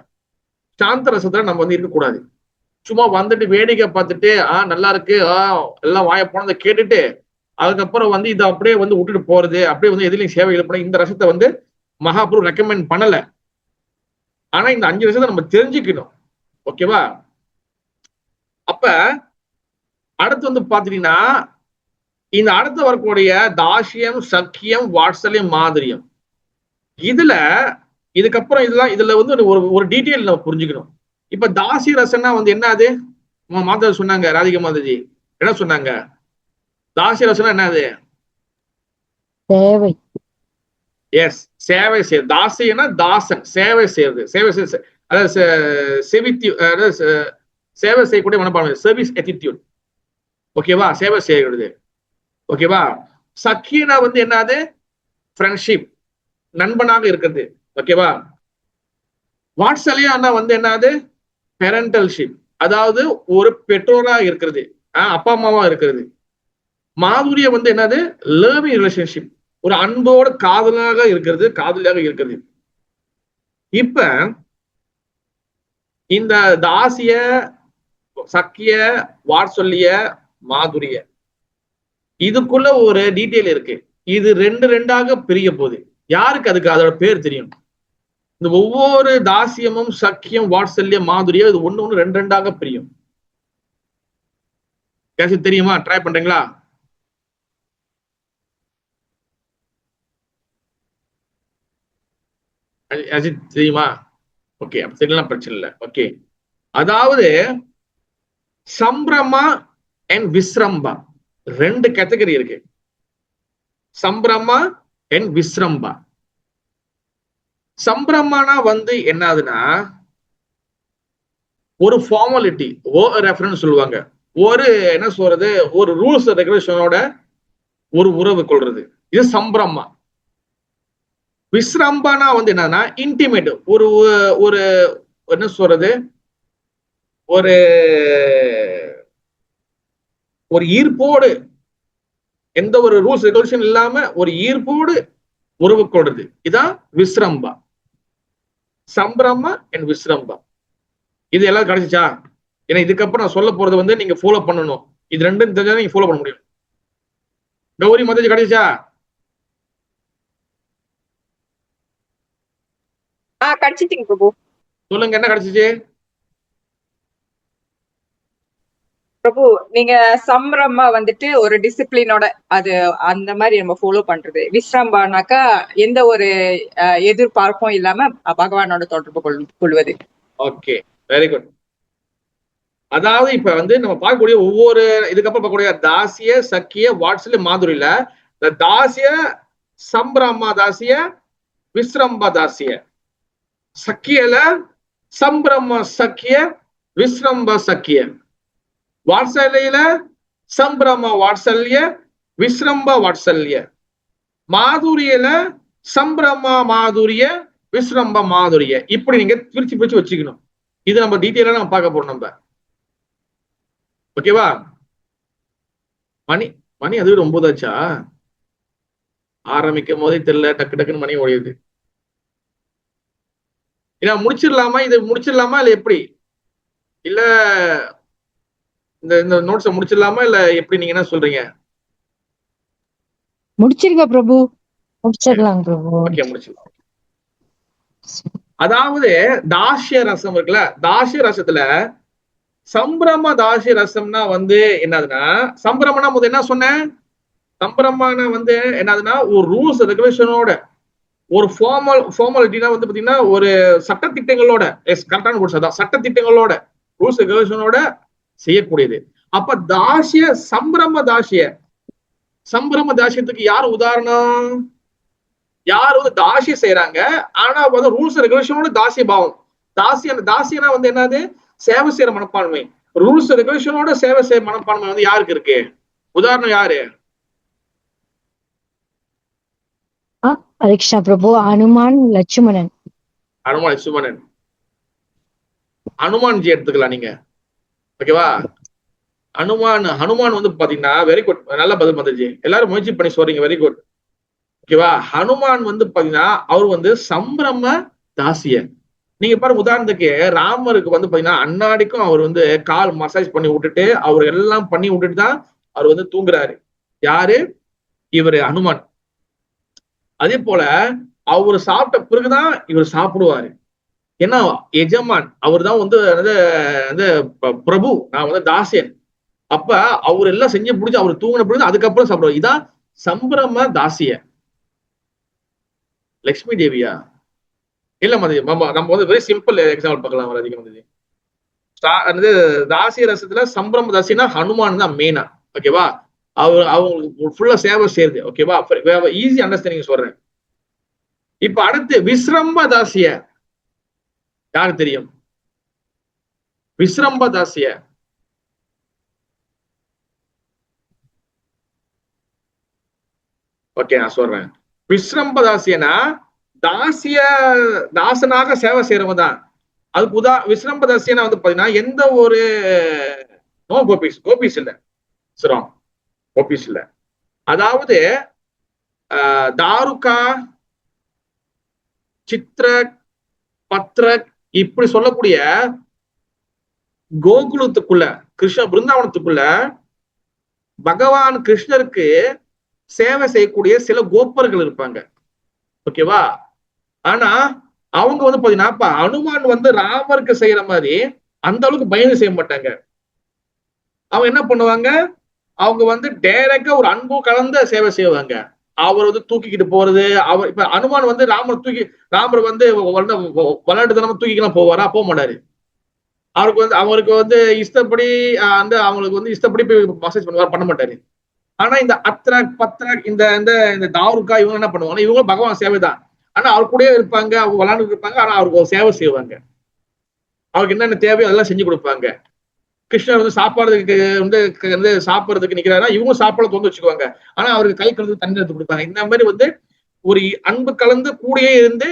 சாந்த ரசத்துல நம்ம வந்து இருக்கக்கூடாது. சும்மா வந்துட்டு வேடிக்கை பார்த்துட்டு நல்லா இருக்கு, எல்லாம் வாய போனதை கேட்டுட்டு அதுக்கப்புறம் வந்து இதை அப்படியே வந்து விட்டுட்டு போறது, அப்படியே வந்து எதுலையும் சேவை ஈடுபட இந்த ரசத்தை வந்து மகாபிரபு ரெக்கமெண்ட் பண்ணல. ஆனா இந்த 5 ரசத்தை நம்ம தெரிஞ்சுக்கணும். ஓகேவா? அப்ப அடுத்து வந்து பாத்தீங்கன்னா இந்த அடுத்து வரக்கூடிய தாசியம், சக்கியம், வாட்சல்யம், மாதுரியம். இதுக்கப்புறம் இதுல வந்து ஒரு டீட்டெயில் நம்ம புரிஞ்சுக்கணும். இப்ப தாசி ரசம்னா வந்து என்ன? அது மாதா சொன்னாங்க, ராதிகா மாதாஜி என்ன சொன்னாங்க? தாசி ரசம்னா என்னது? சேவை. எஸ், சேவை செய்யுது. தாசினா தாசன், சேவை செய்யறது, சேவை செய்ய, அதாவது சேவை செய்யக்கூடிய மனப்பான்மை, சர்வீஸ் attitude. ஓகேவா? சேவை செய்யறது. ஓகேவா? சக்கியனா வந்து என்னது? ஃப்ரெண்ட்ஷிப், நண்பனாக இருக்கிறது. ஓகேவா? வாட்சல்யா வந்து என்னது? பேரண்டல்ஷிப், அதாவது ஒரு பெற்றோரா இருக்கிறது, அப்பா அம்மாவா இருக்கிறது. மாதுரியம் வந்து என்னது? லர்விங் ரிலேஷன்ஷிப், ஒரு அன்போட காதலாக இருக்கிறது. இப்ப இந்த தாசிய, சக்கிய, வாட்சல்ய, மாதுரிய இதுக்குள்ள ஒரு டீட்டெயில் இருக்கு. இது 2 பிரிய போகுது. யாருக்கு அதுக்கு அதோட பேர் தெரியும்? இந்த ஒவ்வொரு தாசியமும், சக்கியம், வாட்சல்யம், மாதுரியம் இது ஒண்ணு 2 பிரியும். தெரியுமா? ட்ரை பண்றீங்களா? அஜித் தெரியுமா? ஓகே, அப்ப தெரியலாம், பிரச்சனை இல்லை. ஓகே, அதாவது சம்பிரமா அண்ட் விஸ்ரம்பா 2 கேட்டகரி இருக்கு. சம்பிரமா அண்ட் விஸ்ரம்பா. சம்பிரமானா வந்து என்னதுன்னா ஒரு ஃபார்மாலிட்டி, ரெஃபரன்ஸ் சொல்லுவாங்க, ஒரு என்ன சொல்றது, ஒரு ரூல்ஸ் ரெகுலேஷனோட ஒரு உறவு கொள்றது, இது சம்பிரமா. விஸ்ரம்பானா வந்து என்னன்னா இன்டிமேட், ஒரு என்ன சொல்றது, ஒரு ஈர்ப்போடு, எந்த ஒரு ரூல்ஸ் ரெகுலேஷன் இல்லாம ஒரு ஈர்ப்போடு உறவு கொள்றது, இதான் விஸ்ரம்பா. சம்பிரமா அண்ட் விஸ்ரம்பா இது எல்லாம் கிடைச்சிச்சா? ஏன்னா இதுக்கப்புறம் நான் சொல்ல போறது வந்து நீங்க ஃபாலோ பண்ணணும். இது 2 தெரிஞ்சா நீங்க ஃபாலோ பண்ண முடியும். கௌரி மாதாஜி கிடைச்சா? கிடைச்சிட்டீங்க பிரபு. சொல்லுங்க, என்ன கிடைச்சிச்சு பிரபு? நீங்க சம்பிரமா வந்துட்டு ஒரு டிசிப்ளினோட அது அந்த மாதிரி நம்ம ஃபாலோ பண்றது. விஸ்ரம்பானாக்கா எந்த ஒரு எதிர்பார்ப்பும் இல்லாம பகவானோட தொடர்பு கொள்வது. Okay, very good. அதாவது இப்ப வந்து நம்ம பார்க்கக்கூடிய ஒவ்வொரு இதுக்கப்புறம் பார்க்கக்கூடிய தாசிய, சக்கிய, வாட்சல்ய, மாதுரியில இந்த தாசிய, சம்பிரமா தாசிய, விஸ்ரம்பா தாசிய, சக்கியல சம்பிரமா சக்கிய, விஸ்ரம்பா சக்கிய, வாட்சல்யில சம்பிரமா வாட்சல்ய, விஸ்ரம்பா வாட்சல்ய, மாதுரியல சம்பிரமா மாதுரிய, விஸ்ரம்ப மாதுரிய. இப்படி நீங்க பிரிச்சு வச்சுக்கணும். இது நம்ம டீட்டெயிலா நம்ம பார்க்க போறோம் நம்ம. ஓகேவா? மணி மணி அது 9 ஆச்சா? ஆரம்பிக்கும் போதே தெரியல, டக்கு டக்குன்னு மணி ஓடிடுது. இல்ல முடிச்சிடலாமா? இது முடிச்சிடலாமா இல்ல எப்படி? இல்ல இந்த இந்த நோட்ஸை முடிச்சிடலாமா இல்ல எப்படி, நீங்க என்ன சொல்றீங்க? முடிச்சிருங்க பிரபு. முடிச்சிடலாம் பிரபு. ஓகே, முடிச்சிடலாம். அதாவது தாசிய ரசம் இருக்குல்ல, தாசிய ரசத்துல சம்பிரம தாசிய ரசம்னா வந்து என்னதுன்னா, சம்பிரமணம் முதல் என்ன சொன்னேன், சம்பிரமண வந்து என்னதுன்னா ஒரு ரூல்ஸ் ரெகுலேஷனோட, ஒரு ஃபார்மாலிட்டினா வந்து பாத்தீங்கன்னா ஒரு சட்டத்திட்டங்களோட, கரெக்டான ரூல்ஸ் அதான், சட்டத்திட்டங்களோட ரூல்ஸ் ரெகுலேஷனோட செய்யக்கூடியது. அப்ப தாசிய சம்பிரம தாசியத்துக்கு யார் உதாரணம்? யார் வந்து தாசியம் செய்யறாங்க, ஆனா வந்து ரூல்ஸ் ரெகுலேஷனோட தாசிய பாவம். தாசியனா வந்து என்னது, சேவை செய்யற மனப்பான்மை. ரூல்ஸ் ரெகுலேஷனோட சேவை செய்யற மனப்பான்மை வந்து யாருக்கு இருக்கு? உதாரணம் யாரு? ஹரே கிருஷ்ணா பிரபு. அனுமான் லட்சுமணன். அனுமான்ஜி எடுத்துக்கலாம் நீங்க, ஓகேவா? ஹனுமான் வந்து பாத்தீங்கன்னா வெரி குட், நல்ல பதில் வந்துருச்சு, எல்லாரும் முயற்சி பண்ணி சொல்றீங்க, வெரி குட், ஓகேவா? ஹனுமான் வந்து பாத்தீங்கன்னா அவர் வந்து சம்பிரம தாசிய. நீங்க பாருங்க, உதாரணத்துக்கு ராமருக்கு வந்து பாத்தீங்கன்னா அன்னாடிக்கும் அவர் வந்து கால் மசாஜ் பண்ணி விட்டுட்டு அவர் எல்லாம் பண்ணி விட்டுட்டு தான் அவர் வந்து தூங்குறாரு. யாரு? இவரு ஹனுமான். அதே போல அவர் சாப்பிட்ட பிறகுதான் இவர் சாப்பிடுவாரு. ஏன்னா எஜமான் அவர் தான் வந்து பிரபு, நான் வந்து தாசியன். அப்ப அவர் எல்லாம் செஞ்சு பிடிச்சி அவர் தூங்கின பிறகு அதுக்கப்புறம் சாப்பிடுவார். இதான் சம்பிரம தாசிய. லட்சுமி தேவியா? இல்ல மதி, நம்ம வந்து வெரி சிம்பிள் எக்ஸாம்பிள் பார்க்கலாம். அதிகம் வந்து தாசிய ரசத்துல சம்பிரம தாசினா ஹனுமான் தான் மெயினா, ஓகேவா? அவங்களுக்கு ஃபுல்லா சேவை செய்யுது, ஓகேவா? ஈஸி அண்டர்ஸ்டாண்டிங் சொல்றேன். இப்ப அடுத்து விஸ்ரம்ப தாசிய யாரு தெரியும்? விஸ்ரம்ப தாசிய ஓகே, நான் சொல்றேன். விஸ்ரம்ப தாசியனா தாசனாக சேவை செய்யறவங்க தான். அதுக்கு விஸ்ரம்ப தாசியனா வந்து பாத்தீங்கன்னா எந்த ஒரு கோபிஸ் இல்ல, கோபிஸ் இல்ல. அதாவது தாருகா, சித்ரக், பத்ரக் இப்படி சொல்லக்கூடிய கோகுலத்துக்குள்ள, கிருஷ்ண பிருந்தாவனத்துக்குள்ள பகவான் கிருஷ்ணருக்கு சேவை செய்யக்கூடிய சில கோப்பர்கள் இருப்பாங்க, ஓகேவா? ஆனா அவங்க வந்து பாத்தீங்கன்னா அனுமான் வந்து ராமருக்கு செய்யற மாதிரி அந்த அளவுக்கு பயந்து செய்ய மாட்டாங்க. அவங்க என்ன பண்ணுவாங்க, அவங்க வந்து டைரக்டா ஒரு அன்பு கலந்த சேவை செய்வாங்க. அவர் வந்து தூக்கிக்கிட்டு போறது, அவர் இப்ப அனுமான் வந்து ராமர் வந்து விளையாட்டுத்தனமா தூக்கிக்கலாம் போவாரா? போக மாட்டாரு. அவருக்கு வந்து இஷ்டப்படி அந்த அவங்களுக்கு வந்து இஷ்டப்படி போய் மசாஜ் பண்ணுவார், பண்ண மாட்டாரு. ஆனா இந்த அத்ராக், பத்ராக், இந்த தாருக்கா இவங்க என்ன பண்ணுவாங்க, இவங்க பகவான் சேவை தான். ஆனா அவர் கூடயே இருப்பாங்க, அவங்க விளையாண்டு இருப்பாங்க. ஆனா அவருக்கு ஒரு சேவை செய்வாங்க, அவருக்கு என்னென்ன தேவையோ அதெல்லாம் செஞ்சு கொடுப்பாங்க. கிருஷ்ணர் வந்து சாப்பாடுக்கு வந்து சாப்பிட்றதுக்கு நிக்கிறாருன்னா இவங்க சாப்பாடு தொங்க வச்சுக்குவாங்க. ஆனா அவருக்கு கை கலந்து தண்ணி எடுத்து கொடுப்பாங்க. இந்த மாதிரி வந்து ஒரு அன்பு கலந்து கூடயே இருந்து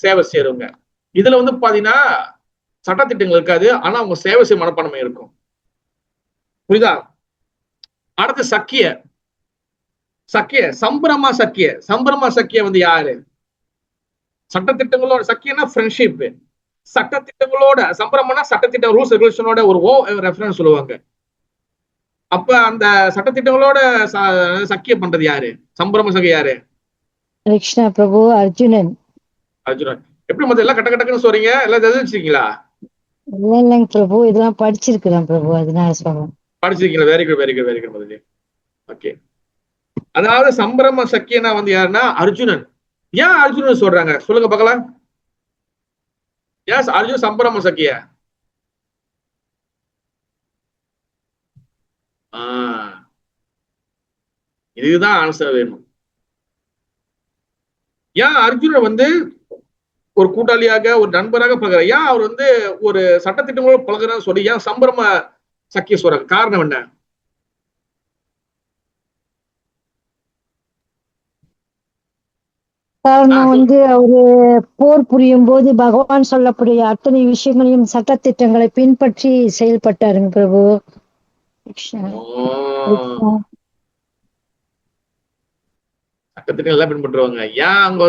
சேவை செய்யறவங்க. இதுல வந்து பாத்தீங்கன்னா சட்டத்திட்டங்கள் இருக்காது, ஆனா அவங்க சேவை செய்ய மனப்பான்மை இருக்கும். புரியுதா? அடுத்து சக்கிய சம்பிரமா சக்கிய வந்து யாரு? சட்டத்திட்டங்களோட, சக்கியனா ஃப்ரெண்ட்ஷிப், சட்டத்திட்டங்களோட, சம்பிரமம்னா சட்டத்திட்டம், ரூல்ஸ் ரெகுலேஷனோட ஒரு ரெஃபரன்ஸ் சொல்லுவாங்க. அப்ப அந்த சட்டத்திட்டங்களோட சக்கிய பண்றது யாரு? சம்பிரம சக்கிய யாரு? கிருஷ்ணா பிரபு. அர்ஜுனன். எப்படி மத்த எல்லாம் கட்ட கட்டக்குன்னு சொல்றீங்க? எல்லாம் தெரிஞ்சிருக்கீங்களா? இல்லைங்க பிரபு, இதெல்லாம் படிச்சிருக்கிறேன் பிரபு, அதனால சொல்றேன். படிச்சிருக்கீங்களா? Very good Madurai. ஓகே. அதாவது சம்பிரம சக்கியனா வந்து யாருன்னா அர்ஜுனன். ஏன் அர்ஜுனன் சொல்றாங்க சொல்லுங்க பார்க்கலாம். ஏன் அர்ஜுன் சம்பிரம சக்கிய? இதுதான் ஆன்சர் வேணும். ஏன் அர்ஜுனன் வந்து ஒரு கூட்டாளியாக, ஒரு நண்பராக பழகுற? ஏன் அவர் வந்து ஒரு சட்டத்திட்டங்களோட பழகுறான்னு சொல்லி ஏன் சம்பிரம சக்கிய சொல்றாங்க? காரணம் என்ன? காரணம் வந்து அவரு போர் புரியும் போது பகவான் சொல்லக்கூடிய அத்தனை விஷயங்களையும் சட்டத்திட்டங்களை பின்பற்றி செயல்பட்டாருங்க பிரபு. கத்துக்க எல்லாம் பின்பற்றுவாங்க. ஏன் அவங்க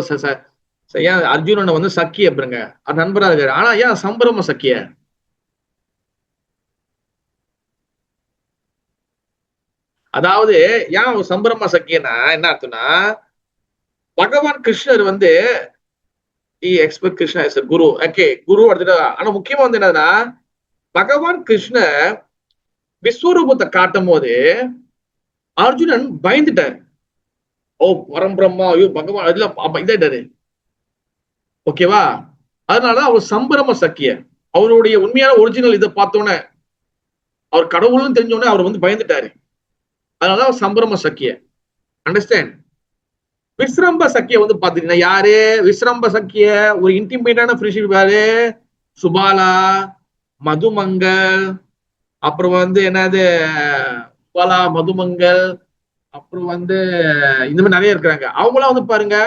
ஏன் அர்ஜுனனை வந்து சக்கிய அப்படிங்க அது நண்பரா இருக்காரு. ஆனா ஏன் சம்பிரம சக்கிய? அதாவது ஏன் அவர் சம்பிரம சக்கியனா என்ன அர்த்தம்னா, பகவான் கிருஷ்ணர் வந்து expect Krishna is guru. Okay, guru எடுத்துட்டா. ஆனா முக்கியமா வந்து என்னன்னா, பகவான் கிருஷ்ணர் விஸ்வரூபத்தை காட்டும் போது அர்ஜுனன் பயந்துட்டார். ஓ பரம்பிரம்மா, ஐயோ பகவான் அதுல இதாயிட்டாரு. ஓகேவா? அதனால அவர் சம்பிரம சக்கிய. அவருடைய உண்மையான ஒரிஜினல் இதை பார்த்தோன்னே, அவர் கடவுள்னு தெரிஞ்சோடனே அவர் வந்து பயந்துட்டாரு. அதனால அவர் சம்பிரம சக்கிய. அண்டர்ஸ்டாண்ட்? விஸ்ரம்ப சக்கிய வந்து பாத்தீங்கன்னா யாரு? விஸ்ரம்ப சக்கிய ஒரு இன்டிமேட்டான ஃப்ரெண்ட்ஷிப் யாரு? சுபாலா, மதுமங்கல், அப்புறம் வந்து என்னது சுபாலா, மதுமங்கல், அப்புறம் வந்து இந்த மாதிரி நிறைய இருக்கிறாங்க. அவங்களாம் வந்து பாருங்க,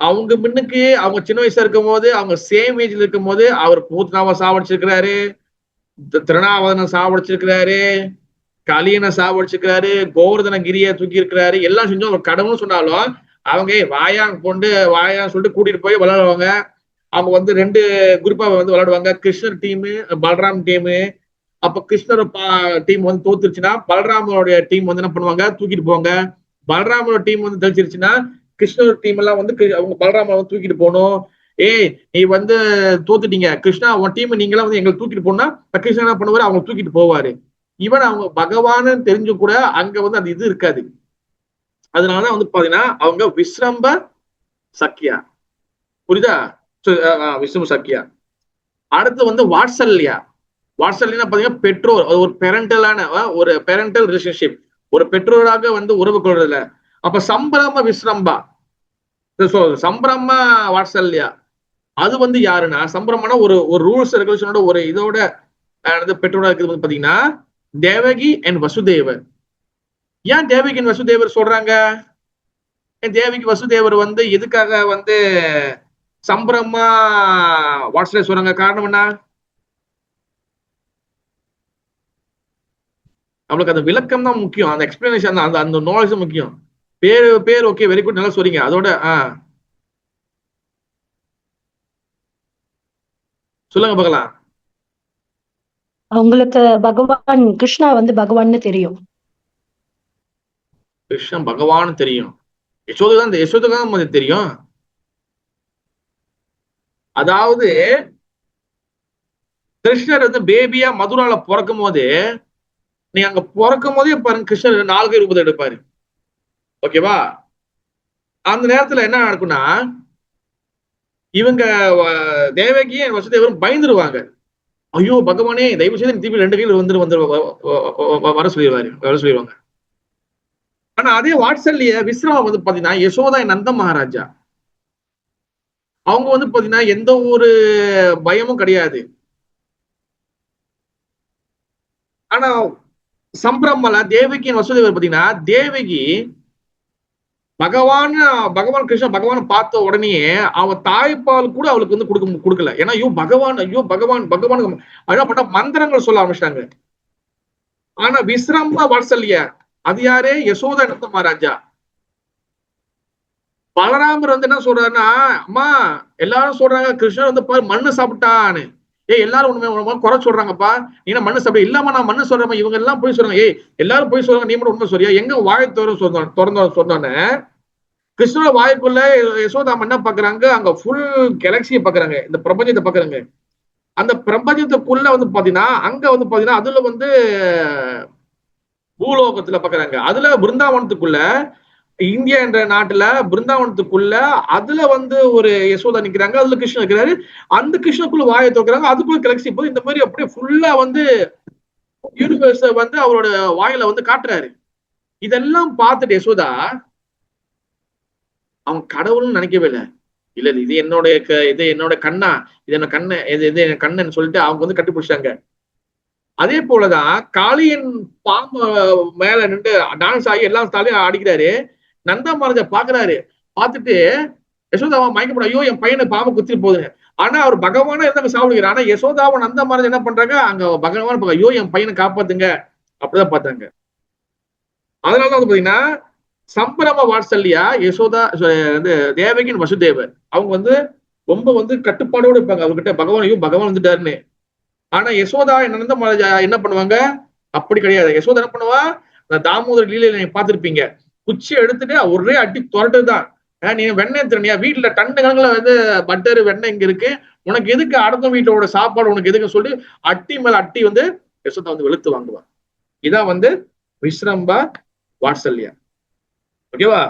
அவங்க முன்னுக்கு அவங்க சின்ன வயசா இருக்கும் போது, அவங்க சேம் ஏஜ்ல இருக்கும் போது அவர் பூத்னாவை சாவடிச்சிருக்கிறாரு, திருநாவதனை சாவடிச்சிருக்கிறாரு, கலியனை சாவடிச்சிருக்கிறாரு, கோவர்தனகிரியை தூக்கி இருக்கிறாரு. எல்லாம் செஞ்சோம். அவர் கடவுள்னு சொன்னாலும் அவங்க வாயான்னு சொல்லிட்டு கூட்டிட்டு போய் விளையாடுவாங்க. அவங்க வந்து 2 குரூப்பா வந்து விளையாடுவாங்க. கிருஷ்ணர் டீமு, பல்ராம் டீமு. அப்ப கிருஷ்ணர் டீம் வந்து தோத்துருச்சுன்னா பல்ராமோடைய டீம் வந்து என்ன பண்ணுவாங்க? தூக்கிட்டு போவாங்க. பல்ராமோட டீம் வந்து தெளிச்சிருச்சுன்னா கிருஷ்ணர் டீம் எல்லாம் வந்து அவங்க பல்ராம வந்து தூக்கிட்டு போகணும். ஏய் நீ வந்து தோத்துட்டீங்க கிருஷ்ணா, உன் டீம் நீங்களாம் வந்து எங்களை தூக்கிட்டு போனா கிருஷ்ணா என்ன பண்ணுவாரு? அவங்க தூக்கிட்டு போவாரு. ஈவன் அவங்க பகவான்னு தெரிஞ்சு கூட அங்க வந்து அந்த இது இருக்காது. அதனாலதான் வந்து பாத்தீங்கன்னா அவங்க விஸ்ரம்ப சக்கியா. புரியுதா? விஸ்ரம்ப சக்கியா. அடுத்து வந்து வாட்சல்யா. வாட்சல்யா பாத்தீங்கன்னா பெற்றோர், ஒரு பேரண்டல் ரிலேஷன்ஷிப், ஒரு பெற்றோராக வந்து உறவு கொள்றதுல. அப்ப சம்பிரம விஸ்ரம்பா, சம்பிரம வாட்சல்யா அது வந்து யாருன்னா, சம்பிரமனா ஒரு ரூல்ஸ் ரெகுலேஷனோட ஒரு இதோட பெற்றோரா இருக்குது வந்து பாத்தீங்கன்னா தேவகி அண்ட் வசுதேவர். ஏன் தேவகி அண்ட் வசுதேவர் சொல்றாங்க? தேவகி வசுதேவர் வந்து எதுக்காக வந்து சம்பிரமா வாட்ஸ்ல சொல்றாங்க? காரணம் என்ன? நம்மளுக்கு அந்த விளக்கம் தான் முக்கியம், அந்த எக்ஸ்பிளனேஷன், அந்த நாலேஜ் முக்கியம். பேர் ஓகே, வெரி குட், நல்லா சொல்றீங்க. அதோட சொல்லுங்க பார்க்கலாம். அவங்களுக்கு பகவான் கிருஷ்ணா வந்து பகவான்னு தெரியும். கிருஷ்ணன் பகவான் தெரியும். யசோதான் தெரியும். அதாவது கிருஷ்ணர் வந்து பேபியா மதுரால பிறக்கும் போது, நீங்க அங்க பிறக்கும் போதே பாருங்க கிருஷ்ணர் 4 ரூபத்தை எடுப்பாரு. ஓகேவா? அந்த நேரத்துல என்ன நடக்கும்னா, இவங்க தேவகி வசுதேவரும் பயந்துருவாங்க. ஐயோ பகவானே தயவு செய்து திருப்பி 2 கையில் வர சொல்லிடுவாங்க. ஆனா அதே வாட்ஸ்அப்லயே விஸ்ரமா வந்து பாத்தீங்கன்னா யசோதா நந்த மகாராஜா, அவங்க வந்து பாத்தீங்கன்னா எந்த ஒரு பயமும் கிடையாது. ஆனா சம்பிரமல தேவகி வசுதேவர் பாத்தீங்கன்னா, தேவகி பகவான் கிருஷ்ணன் பகவான் பார்த்த உடனே அவ தாய்ப்பால் கூட அவளுக்கு வந்து கொடுக்கல. ஏன்னா ஐயோ பகவான் அதான் பண்ண மந்திரங்கள் சொல்ல ஆரம்பிச்சிட்டாங்க. ஆனா விஸ்ரம்ப வாட்சல்ய அது யாரு? யசோதா நந்த மகாராஜா. பலராமர் வந்து என்ன சொல்றாருன்னா, அம்மா எல்லாரும் சொல்றாங்க கிருஷ்ணன் வந்து மண்ணு சாப்பிட்டான்னு. எல்லாரும் உண்மை குறை சொல்றாங்கப்பா, நீங்க மண்ணு சாப்பிட இல்லாம நான் மண்ணு சொல்றேன். இவங்க எல்லாம் போய் சொல்றாங்க. எல்லாரும் போய் சொல்றாங்க, நீ மட்டும் உண்மை சொல்றியா? எங்க வாயை திறந்து சொன்னோன்னு கிருஷ்ணோட வாய்ப்புள்ள யசோதாம் என்ன பாக்குறாங்க? அங்க ஃபுல் கேலக்சியை பாக்குறாங்க, இந்த பிரபஞ்சத்தை பாக்குறாங்க. அந்த பிரபஞ்சத்துக்குள்ள வந்து பாத்தீங்கன்னா அங்க வந்து பாத்தீங்கன்னா அதுல வந்து பூலோகத்துல பாக்குறாங்க. அதுல பிருந்தாவனத்துக்குள்ள, இந்தியா என்ற நாட்டுல பிருந்தாவனத்துக்குள்ள அதுல வந்து ஒரு யசோதா நிக்கிறாங்க, அதுல கிருஷ்ணன் இருக்கிறாரு. அந்த கிருஷ்ணக்குள்ள வாயை தோக்குறாங்க, அதுக்குள்ள கேலக்சி போய் இந்த மாதிரி அப்படியே ஃபுல்லா வந்து யூனிவர்ஸ வந்து அவரோட வாயில வந்து காட்டுறாரு. இதெல்லாம் பார்த்துட்டு யசோதா அவன் கடவுள்னு நினைக்கவே இல்லை. இல்ல இது என்னோட கண்ணா, இது என்ன கண்ணு, இது என் கண்ணன்னு சொல்லிட்டு அவங்க வந்து கட்டுப்பிடிச்சாங்க. அதே போலதான் காளியன் பாம்பு மேல நின்று டான்ஸ் ஆகி எல்லா ஸ்டாலையும் அடிக்கிறாரு. நந்தா மகாராஜா பாக்குறாரு. பார்த்துட்டு யசோதாவை மயக்கப்பட, ஐயோ என் பையனை பாம்பு குத்திட்டு போகுதுங்க. ஆனா அவர் பகவானா இருந்தாங்க சாப்பிடுகிறார். ஆனா யசோதாவை நந்தா மகாராஜா என்ன பண்றாங்க? அங்க பகவான் ஐயோ என் பையனை காப்பாத்துங்க அப்படிதான் பார்த்தாங்க. அதனாலதான் வந்து பாத்தீங்கன்னா சம்பிரம வாட்சல்யா யசோதா தேவகின் வசுதேவர் அவங்க வந்து ரொம்ப வந்து கட்டுப்பாடோடு இருப்பாங்க அவர்கிட்ட. பகவான் வந்துட்டாருன்னு. ஆனா யசோதா என்ன பண்ணுவாங்க? அப்படி கிடையாது. யசோதா என்ன பண்ணுவா? தாமோதர லீலையில நீங்க பார்த்திருப்பீங்க. குச்சியை எடுத்துட்டு ஒரே அடி துரட்டுதான். நீ வெண்ணெய் திறனியா வீட்டுல டன் கணக்குல வந்து பட்டர் வெண்ணெய் இங்க இருக்கு, உனக்கு எதுக்கு அடுத்த வீட்டோட சாப்பாடு உனக்கு எதுக்கு சொல்லி அட்டி மேல அட்டி வந்து யசோதா வந்து வெளுத்து வாங்குவா. இதான் வந்து விஸ்ரம்பா வாட்சல்யா. ஓகேவா?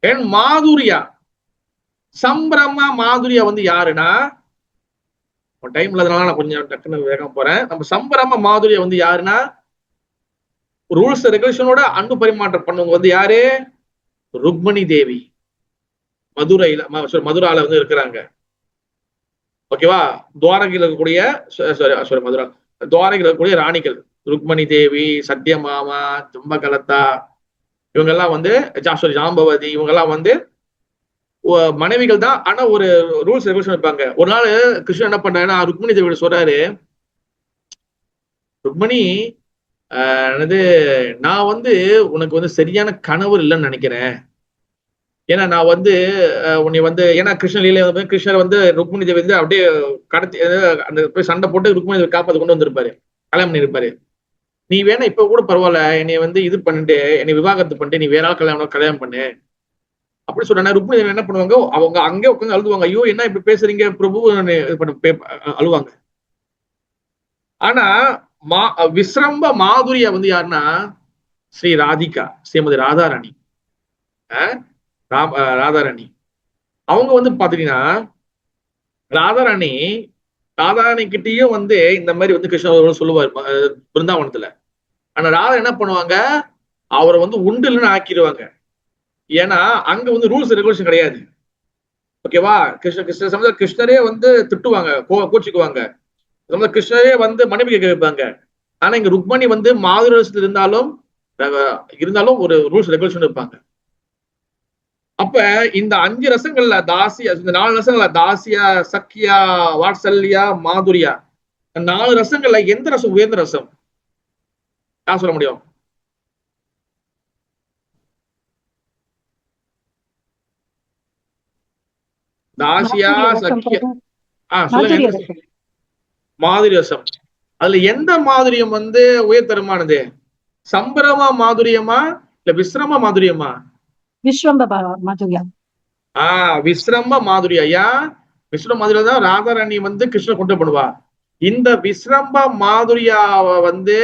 என் மாதுரியா சம்பிரம மாதுரியா வந்து யாருன்னா, டைம் இல்லாதனால நான் கொஞ்சம் டக்குன்னு வேகம் போறேன். நம்ம சம்பிரம மாதுரியா வந்து யாருன்னா, ரூல்ஸ் ரெகுலேஷனோட அன்பு பரிமாற்றம் பண்ணுவங்க வந்து யாரு? ருக்மணி தேவி. மதுரால வந்து இருக்கிறாங்க. ஓகேவா? துவாரகையில் இருக்கக்கூடிய மதுரா துவாரகையில் இருக்கக்கூடிய ராணிகள் ருக்மணி தேவி, சத்யமாமா, தும்பகலதா, இவங்கெல்லாம் வந்து ஜாம்பவதி, இவங்கெல்லாம் வந்து மனைவிகள் தான். ஆனா ஒரு ரூல்ஸ் ரெகுலேஷன் இருப்பாங்க. ஒரு நாள் கிருஷ்ணன் என்ன பண்ணாருன்னா ருக்மணி தேவி சொல்றாரு, ருக்மணி நான் வந்து உனக்கு வந்து சரியான கணவர் இல்லைன்னு நினைக்கிறேன். ஏன்னா நான் வந்து உன்னை வந்து ஏன்னா கிருஷ்ணர் வந்து ருக்மணி தேவி வந்து அப்படியே கடத்தி அந்த போய் சண்டை போட்டு ருக்மணி தேவி காப்பாத்து கொண்டு வந்திருப்பாரு, கல்யாணம் பண்ணிருப்பாரு. நீ வேணா இப்ப கூட பரவாயில்ல, என்னை வந்து இது பண்ணிட்டு என்னை விவாகரத்து பண்ணிட்டு நீ வேற ஆள் கல்யாணம் பண்ணு அப்படி சொன்னா ருக்மணி தேவி என்ன பண்ணுவாங்க? அவங்க அங்கே உட்காந்து அழுதுவாங்க. ஐயோ என்ன இப்படி பேசுறீங்க பிரபு, அழுவாங்க. ஆனா விஸ்ரம்ப மாதுரியா வந்து யாருன்னா ஸ்ரீ ராதிகா, ஸ்ரீமதி ராதாராணி. ராதாராணி அவங்க வந்து பாத்தீங்கன்னா ராதாராணி கிட்டயும் வந்து இந்த மாதிரி வந்து கிருஷ்ணர் சொல்லுவார் பிருந்தாவனத்துல. ஆனா ராதா என்ன பண்ணுவாங்க? அவரை வந்து உண்டுன்னு ஆக்கிடுவாங்க. ஏன்னா அங்க வந்து ரூல்ஸ் ரெகுலேஷன் கிடையாது. ஓகேவா? கிருஷ்ணரே வந்து திட்டுவாங்க, கோச்சிக்குவாங்க. கிருஷ்ணரே வந்து மனைவி கேட்க வைப்பாங்க. ஆனா இங்க ருக்மணி வந்து மாதுரத்துல இருந்தாலும் ஒரு ரூல்ஸ் ரெகுலேஷன் இருப்பாங்க. அப்ப இந்த 5 ரசங்கள்ல தாசியா, இந்த 4 ரசங்கள்ல தாசியா, சக்கியா, வாட்சல்யா, மாதுரியா, 4 ரசங்கள்ல எந்த ரசம் உயர்ந்த ரசம்? யார் சொல்ல முடியும்? தாசியா, சக்கியா, சொல்லுங்க. மாதுரி ரசம். அதுல எந்த மாதுரியம் வந்து உயர்தரமானது? சம்பிரம மாதுரியமா இல்ல விஸ்ரம மாதுரியமா? விஸ்ரம்ப மாதுரியா. விஸ்ரம்ப மாதுரியா. விஸ்ரம மாதுரியா தான் ராதாராணி வந்து கிருஷ்ணர் கொண்டு பண்ணுவா. இந்த விஸ்ரம்ப மாதுரியாவை வந்து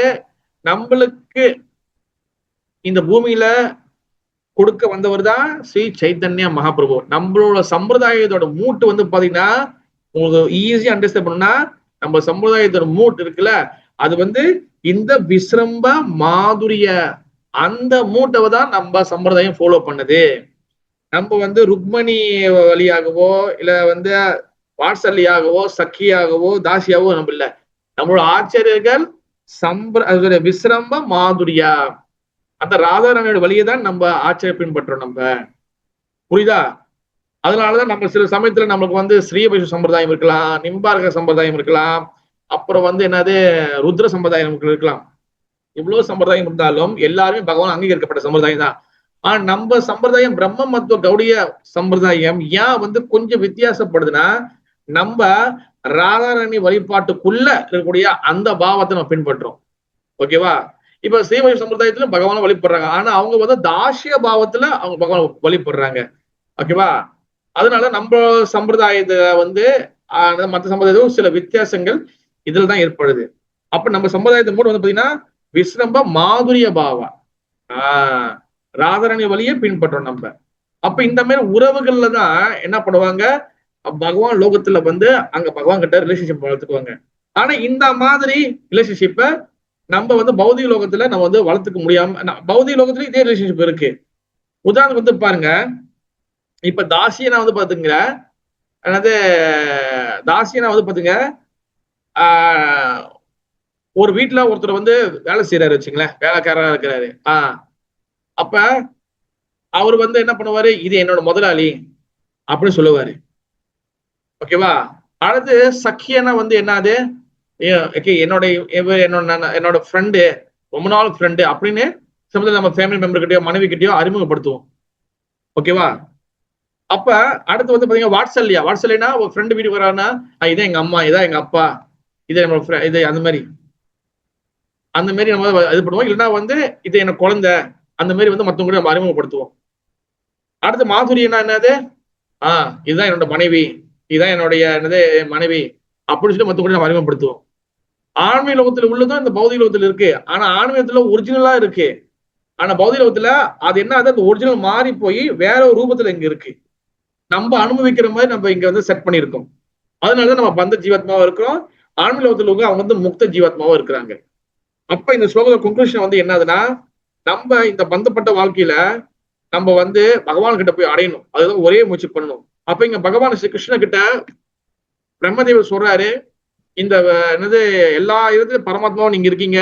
நம்மளுக்கு இந்த பூமியில கொடுக்க வந்தவர் தான் ஸ்ரீ சைத்தன்ய மகாபிரபு. நம்மளோட சம்பிரதாயத்தோட மூட்டு வந்து பாத்தீங்கன்னா உங்களுக்கு ஈஸியா அண்டர்ஸ்டாண்ட் பண்ணா, நம்ம சம்பிரதாயத்தோட மூட் இருக்குல்ல, அது வந்து இந்த விஸ்ரம்ப மாதுரிய அந்த மூட்டை தான் நம்ம சம்பிரதாயம் ஃபாலோ பண்ணுது. நம்ம வந்து ருக்மணி வழியாகவோ இல்ல வந்து வாட்சல்யாகவோ சக்கியாகவோ தாசியாவோ நம்ம இல்ல. நம்மளோட ஆச்சாரியர்கள் விஸ்ரம்ப மாதுரியா அந்த ராதாராணியோட வழியை தான் நம்ம ஆச்சரிய பின்பற்றோம். நம்ம புரியுதா? அதனாலதான் நம்ம சில சமயத்துல நம்மளுக்கு வந்து ஸ்ரீவைஷ்ணவ சம்பிரதாயம் இருக்கலாம், நிம்பார்க்க சம்பிரதாயம் இருக்கலாம், அப்புறம் வந்து என்னது ருத்ர சம்பிரதாயம் இருக்கலாம். இவ்வளவு சம்பிரதாயம் இருந்தாலும் எல்லாருமே பகவான் அங்கீகரிக்கப்பட்ட சம்பிரதாயம் தான். ஆனா நம்ம சம்பிரதாயம் பிரம்ம மத்துவ கௌடிய சம்பிரதாயம் ஏன் வந்து கொஞ்சம் வித்தியாசப்படுதுன்னா, நம்ம ராதாராணி வழிபாட்டுக்குள்ள இருக்கக்கூடிய அந்த பாவத்தை நம்ம பின்பற்றோம். ஓகேவா? இப்ப ஸ்ரீவைஷ்ணவ சம்பிரதாயத்துல பகவான வழிபடுறாங்க, ஆனா அவங்க வந்து தாசிய பாவத்துல அவங்க பகவான் வழிபடுறாங்க. ஓகேவா? அதனால நம்ம சம்பிரதாயத்தை வந்து மற்ற சம்பிரதாயத்தும் சில வித்தியாசங்கள் இதுல தான் ஏற்படுது. அப்ப நம்ம சம்பிரதாயத்தை மூலம் வந்து பாத்தீங்கன்னா விஸ்ரம்ப மாதுரிய பாவா ராதாராணி வழியை பின்பற்றோம் நம்ம. அப்ப இந்த மாதிரி உறவுகள்ல தான் என்ன பண்ணுவாங்க? பகவான் லோகத்துல வந்து அங்க பகவான் கிட்ட ரிலேஷன்ஷிப் வளர்த்துக்குவாங்க. ஆனா இந்த மாதிரி ரிலேஷன்ஷிப்பை நம்ம வந்து பௌதிக லோகத்துல நம்ம வந்து வளர்த்துக்க முடியாம, பௌதிக லோகத்துல இதே ரிலேஷன்ஷிப் இருக்கு. உதாரணத்துக்கு வந்து பாருங்க, இப்ப தாசியனா வந்து பாத்துங்க, அதாவது தாசியனா வந்து பாத்துங்க, ஒரு வீட்டுல ஒருத்தர் வந்து வேலை செய்யறாரு வச்சுங்களேன், வேலைக்காரரா இருக்கிறாரு. அப்ப அவர் வந்து என்ன பண்ணுவாரு? இது என்னோட முதலாளி அப்படின்னு சொல்லுவாரு. ஓகேவா? அடுத்து சக்கியனா வந்து என்னது, என்னோட ஃப்ரெண்டு, ரொம்ப நாள் ஃப்ரெண்டு அப்படின்னு சமயத்தில் நம்ம ஃபேமிலி மெம்பர் கிட்டயோ மனைவி கிட்டயோ அறிமுகப்படுத்துவோம். ஓகேவா? அப்ப அடுத்து வந்து பாத்தீங்கன்னா வாட்ஸ்அப்லைனா ஒரு ஃப்ரெண்டு வீட்டுக்கு வரான்னா இதான் எங்க அம்மா, இதான் எங்க அப்பா, இது நம்ம இது அந்த மாதிரி நம்ம இது பண்ணுவோம். இல்லைன்னா வந்து இது எனக்கு குழந்தை, அந்த மாதிரி வந்து மற்றவங்க கூட நம்ம அறிமுகப்படுத்துவோம். அடுத்து மாதுரியனா என்னது, இதுதான் என்னோட மனைவி, இதுதான் என்னுடைய என்னது மனைவி அப்படின்னு சொல்லி மற்றவங்க கூட நம்ம அறிமுகப்படுத்துவோம். ஆன்மீக லோகத்துல உள்ளதும் இந்த பௌதிக லோகத்துல இருக்கு. ஆனா ஆன்மீகத்துல ஒரிஜினலா இருக்கு. ஆனா பௌதிக லோகத்துல அது என்ன ஆகுது, அந்த ஒரிஜினல் மாறி போய் வேற ஒரு ரூபத்துல இங்க இருக்கு. நம்ம அனுபவிக்கிற மாதிரி நம்ம இங்க வந்து செட் பண்ணியிருக்கோம். அதனாலதான் நம்ம பந்த ஜீவாத்மாவா இருக்கிறோம். ஆன்மீக லோகத்துல அவங்க வந்து முக்த ஜீவாத்மாவா இருக்கிறாங்க. அப்ப இந்த ஸ்லோகத்தோட கன்க்ளூஷன் வந்து என்னதுன்னா, நம்ம இந்த பந்தப்பட்ட வாழ்க்கையில நம்ம வந்து பகவான் கிட்ட போய் அடையணும். அதுதான் ஒரே முயற்சி பண்ணணும். அப்ப இங்க பகவான் ஸ்ரீ கிருஷ்ண கிட்ட பிரம்மதேவர் சொல்றாரு, இந்த என்னது எல்லா இடத்துலயும் பரமாத்மாவும் நீங்க இருக்கீங்க,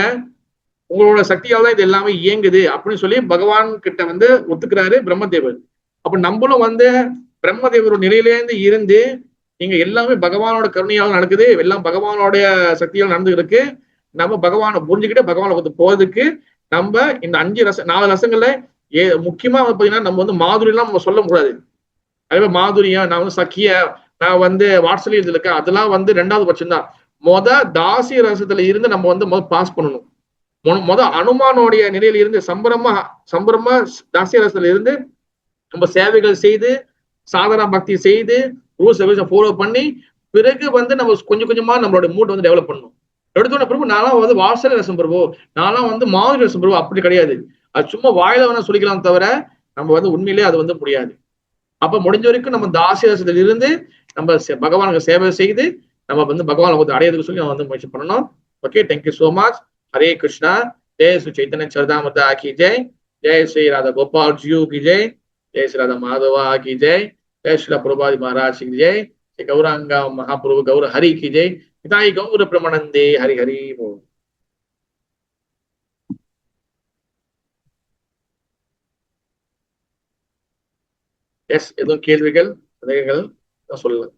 உங்களோட சக்தியால் தான் இது எல்லாமே இயங்குது அப்படின்னு சொல்லி பகவான் கிட்ட வந்து ஒத்துக்கிறாரு பிரம்மதேவர். அப்ப நம்மளும் வந்து பிரம்மதேவரோட நிலையிலேருந்து இருந்து நீங்க எல்லாமே பகவானோட கருணையால் நடக்குது, எல்லாம் பகவானோட சக்தியால் நடந்து இருக்கு. நம்ம பகவானை புரிஞ்சுக்கிட்டு பகவானை வந்து போறதுக்கு நம்ம இந்த 4 ரசங்கள்ல முக்கியமா பாத்தீங்கன்னா நம்ம வந்து மாதுரியெல்லாம் நம்ம சொல்ல முடியாது. அதே மாதிரி மாதுரியம், நான் வந்து சக்கிய, நான் வந்து வாட்ஸ்அப்ல இருக்கேன், அதெல்லாம் வந்து 2வது பட்சம் தான். தாசிய ரசத்துல இருந்து நம்ம வந்து பாஸ் பண்ணணும். அனுமானோடைய நிலையில இருந்து சம்பரமா தாசிய ரசத்துல இருந்து நம்ம சேவைகள் செய்து சாதனா பக்தி செய்து ரூல்ஸ் ஃபாலோ பண்ணி பிறகு வந்து நம்ம கொஞ்சம் கொஞ்சமா நம்மளோட மூட் வந்து டெவலப் பண்ணணும். எடுத்தோட பிரபு நான்லாம் வந்து வாசல் ரசம் பிரபு, நான்லாம் வந்து மாதிரி ரசம் பிரபு, அப்படி கிடையாது. அது சும்மா வாயில வேணா சொல்லிக்கலாம் தவிர நம்ம வந்து உண்மையிலேயே அது வந்து முடியாது. அப்ப முடிஞ்ச வரைக்கும் நம்ம தாசிய ரசத்துல இருந்து நம்ம பகவானுக்கு சேவை செய்து நம்ம வந்து பகவானை வந்து அடையதுக்கு சொல்லி நம்ம வந்து முயற்சி பண்ணணும். Okay, thank you so much. Hare Krishna. ஜெய் ஸ்ரீ சைத்தன்ய சரிதாமிர்தா கி ஜெய். ஜெய் ஸ்ரீ ராதா கோபால் ஜியூ की जय. जय श्री राधा माधवा की जय. जय श्री प्रभुपाद महाराज की जय. श्री गौरांगा महाप्रभु गौर हरि की जय. पिताई गौर प्रमानंदे. हरि हरि बोल. எஸ், எதுவும் கேள்விகள் சந்தேகங்கள் சொல்லலாம்.